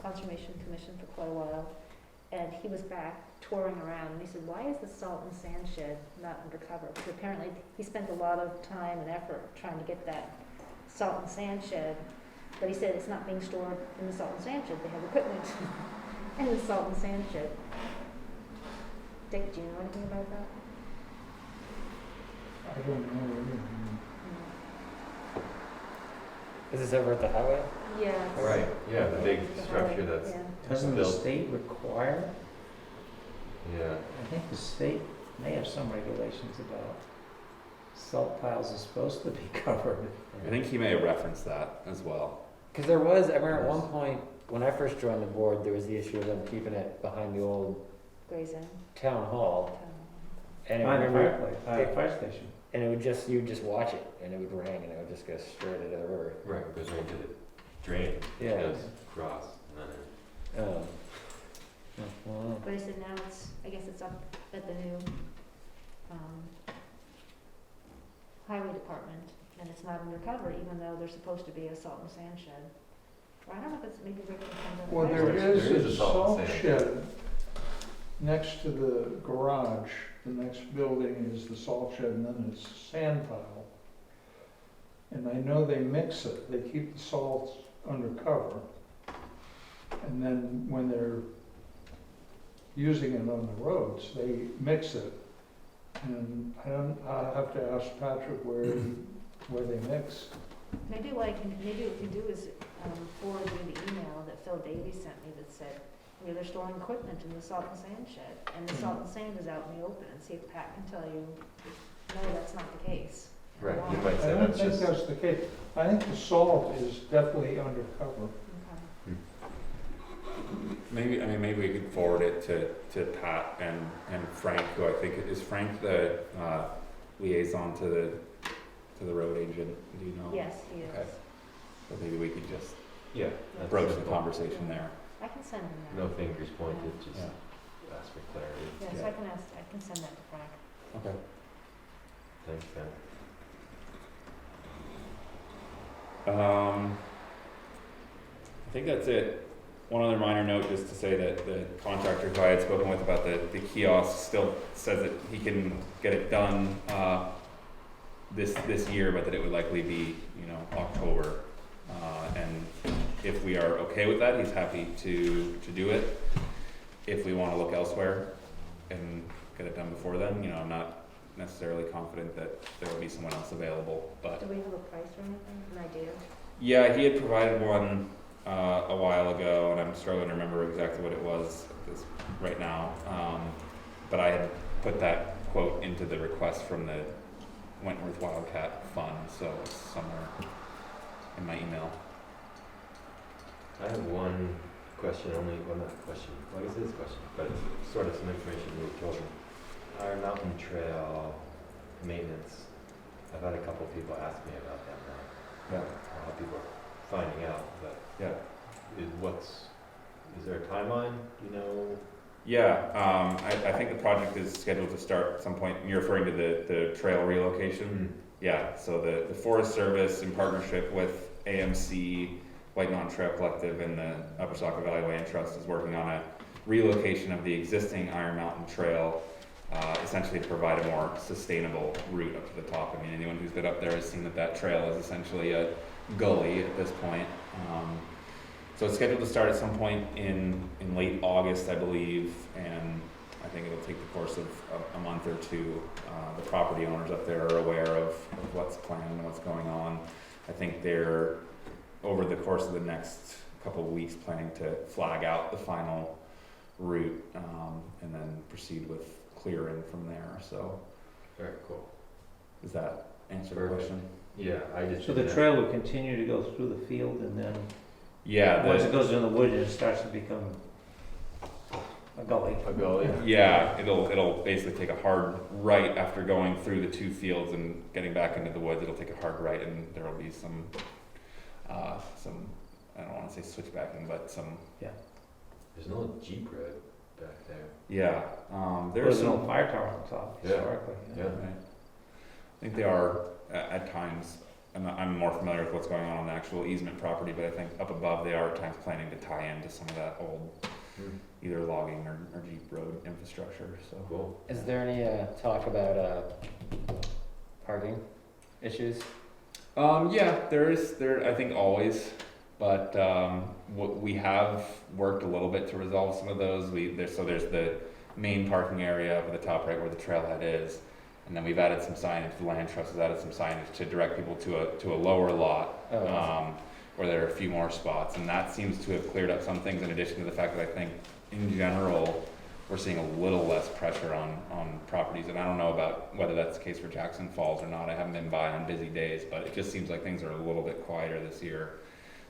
Conservation Commission for quite a while. And he was back touring around, and he said, why is the salt and sand shed not undercover? Because apparently he spent a lot of time and effort trying to get that salt and sand shed. But he said it's not being stored in the salt and sand shed. They have equipment in the salt and sand shed. Dick, do you know anything about that? I don't know anything. Is this over at the highway? Yeah. it's- Right, yeah, the big it's structure highway, that's, yeah. Doesn't the Built. state require, yeah. I think the state may have some regulations about salt piles are supposed to be covered. I think he may have referenced that as well. Because there was, I remember at one point, when I first joined the board, there was the issue of them keeping it behind the old Gray's Inn. town hall. And I Behind the remember, fireplace, fire station. and it would just, you'd just watch it, and it would rain, and it would just go straight into the river. Right, it goes right into the drain. Yeah. Goes across, and then Well, But he said now I guess it's up at the new highway department, and it's not undercover, even though there's supposed to be a salt and sand shed. Or I don't know if it's maybe Rick can find out. Well, there is a salt shed next to the garage, the next building is the salt shed, and then it's a sand pile. And I know they mix it, they keep the salt under cover, and then when they're using it on the roads, they mix it. And I'll have to ask Patrick where they mix. Maybe what you can do is forward me the email that Phil Davies sent me that said, they're storing equipment in the salt and sand shed, and the salt and sand is out in the open, and see if Pat can tell you, no, that's not the case. Right, Why? you might I say don't that's think just, that's the case. I think the salt is definitely undercover. Okay. Maybe we could forward it to Pat and Frank, who I think, is Frank the liaison to the road agent, do you know? Yes, he is. Okay. So maybe we could just yeah. that's broach the simple. conversation there. I can send him that. No fingers pointed, just Yeah. ask for clarity. Yes, Yeah. I can send that to Frank. Okay. Thanks, Ben. I think that's it. One other minor note, just to say that the contractor who I had spoken with about the kiosk still says that he can get it done this year, but that it would likely be, October. And if we are okay with that, he's happy to do it. If we want to look elsewhere and get it done before then, I'm not necessarily confident that there will be someone else available, but. Do we have a price or anything, an idea? Yeah, he had provided one a while ago, and I'm struggling to remember exactly what it was right now. But I had put that quote into the request from the Wentworth Wildcat Fund, so it's somewhere in my email. I have one question only, well, not a question, well, I guess it is a question, but it's sort of some information we were told. Our mountain trail maintenance, I've had a couple of people ask me about that now. Yeah. A lot of people are finding out, but Yeah. is there a timeline, do you know? Yeah, I think the project is scheduled to start at some point. You're referring to the trail relocation? Yeah, so the Forest Service, in partnership with AMC, White Mountain Trail Collective, and the Upper Saco Valley Land Trust, is working on a relocation of the existing Iron Mountain Trail, essentially to provide a more sustainable route up to the top. I mean, anyone who's been up there has seen that trail is essentially a gully at this point. So it's scheduled to start at some point in late August, I believe, and I think it'll take the course of a month or two. The property owners up there are aware of what's planned and what's going on. I think they're, over the course of the next couple of weeks, planning to flag out the final route, and then proceed with clearing from there. So, Very cool. does that answer the Perfect. question? Yeah, I just. So the trail will continue to go through the field, and then Yeah, once it goes in the wood, it starts to become a gully. A gully? yeah, it'll basically take a hard right after going through the two fields and getting back into the woods. It'll take a hard right, and there will be some I don't want to say switchbacking, but some. There's an old Jeep road back there. Yeah, There's there's an some. old fire tower on top Yeah. historically. Yeah. Right. I think they are at times. I'm more familiar with what's going on the actual easement property, but I think up above they are at times planning to tie into some of that old either logging or Jeep road infrastructure. So. Cool. Is there any talk about parking issues? Yeah, there I think always, but we have worked a little bit to resolve some of those. So there's the main parking area up at the top right where the trailhead is, and then we've added some signage. The land trust has added some signage to direct people to a lower lot, where there are a few more spots, and that seems to have cleared up some things. In addition to the fact that I think in general we're seeing a little less pressure on properties, and I don't know about whether that's the case for Jackson Falls or not. I haven't been by on busy days, but it just seems like things are a little bit quieter this year.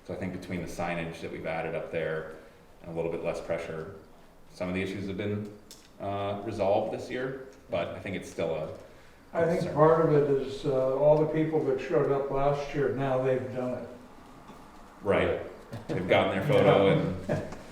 So I think between the signage that we've added up there and a little bit less pressure, some of the issues have been resolved this year, but I think it's still I think concern. part of it is all the people that showed up last year, now they've done it. Right. They've gotten their photo and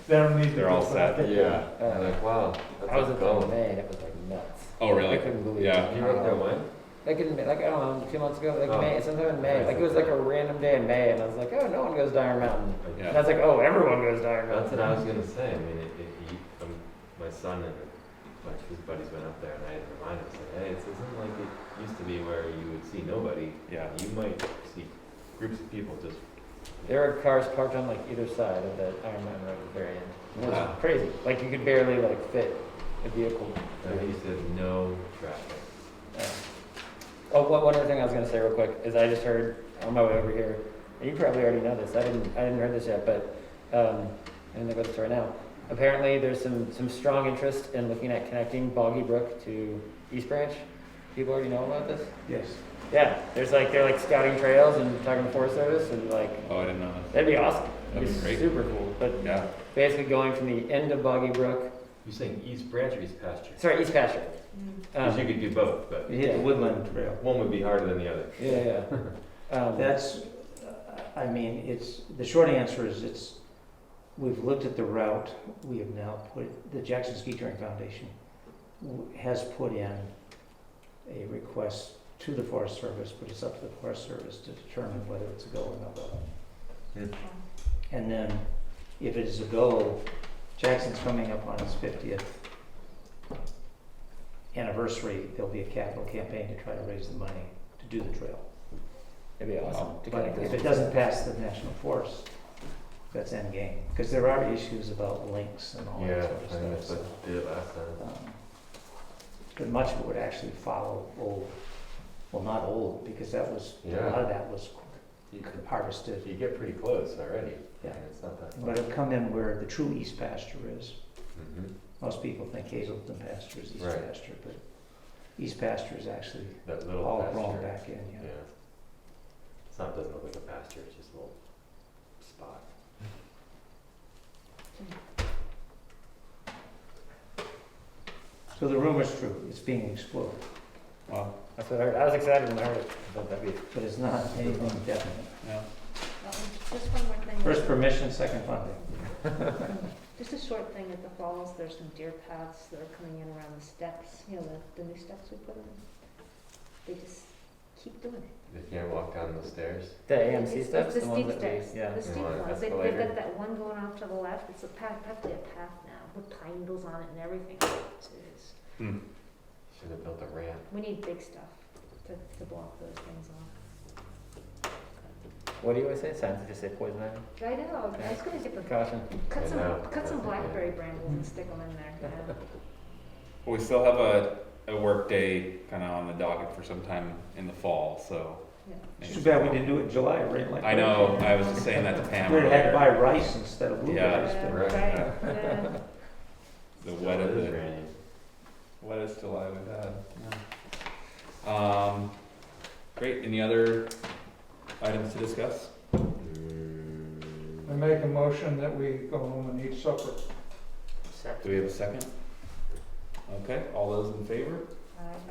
They don't need to. They're all go back. set. Yeah. I'm like, wow. That's I was a at goal. the May and it was like nuts. oh really? I couldn't believe Yeah. it. You were there when? Like I don't know, 2 months ago, Oh. May, sometime in May. Like it was like a random day in May, and I was like, oh, no one goes to Iron Mountain. Yeah. And I was like, oh, everyone goes to Iron That's Mountain. what I was gonna say. I mean, my son and bunch of his buddies went up there, and I had to remind him, said, hey, this isn't like it used to be where you would see nobody. Yeah. You might see groups of people just. There are cars parked on like either side of that Iron Man Road at the very end. It was Wow. crazy. Like you could barely like fit a vehicle. He said no traffic. Yeah. Oh, one other thing I was gonna say real quick is I just heard on my way over here, and you probably already know this. I didn't hear this yet, but I'm gonna go to the right now. Apparently, there's some strong interest in looking at connecting Boggy Brook to East Branch. People already know about this. Yes. Yeah, they're like scouting trails and talking to Forest Service and like Oh, I didn't know that. that'd be awesome. That'd be It'd great. super cool. But Yeah. basically going from the end of Boggy Brook, You're saying East Branch or East Pasture? sorry, East Pasture. Because you could do both, but You hit the woodland trail. one would be harder than the other. Yeah. That's, I mean, the short answer is we've looked at the route, we have now the Jackson Ski Touring Foundation has put in a request to the Forest Service, but it's up to the Forest Service to determine whether it's a go or no go. And then, if it is a go, Jackson's coming up on its 50th anniversary. There'll be a capital campaign to try to raise the money to do the trail. It'd be awesome to But connect if this. it doesn't pass the national forest, that's end game. Because there are issues about links and all that Yeah, sort I of think that's stuff. what they did last time. But much of it would actually follow old, well, not old, because that was, a lot of that was You could, harvested. you get pretty close already. Yeah. And it's not that But it'll come in where the true east pasture is. Mm-hmm. Most people think Hazelton pasture is east Right. pasture, but east pasture is actually That little all pasture. grown back in, Yeah. yeah. It's not, doesn't look like a pasture, it's just a little spot. So the rumor's true, it's being explored, Well, That's what I heard. I was excited when I heard it. I thought that'd be. but it's not anything definite. yeah. Just one more thing. First permission, second funding. Just a short thing at the falls, there's some deer paths that are coming in around the steps, you know, the new steps we put in. They just keep doing it. They can't walk down the stairs. The AMC It's steps, the the ones steep that we, steps, yeah. the steep You want an ones. They've escalator? got that one going off to the left, it's a path, practically a path now, with pine needles on it and everything. It's- Hmm. Should have built a ramp. We need big stuff to block those things off. What do you always say? Signs that just say poison ivy? I know, I was gonna get the, Caution. cut I some, know, cut that's some it, blackberry brambles and stick them in there, yeah. We still have a work day kind of on the docket for some time in the fall, so. Yeah. It's too bad we didn't do it in July, it rained like I know, I was just saying that to Pam We'd have had to earlier. buy rice instead of blueberries, Yeah, but Right. right, yeah. The Still wettest, is raining. wettest July we've had. Yeah. Great, any other items to discuss? I make a motion that we go home and eat supper. Do we have a second? Okay, all those in favor? Right.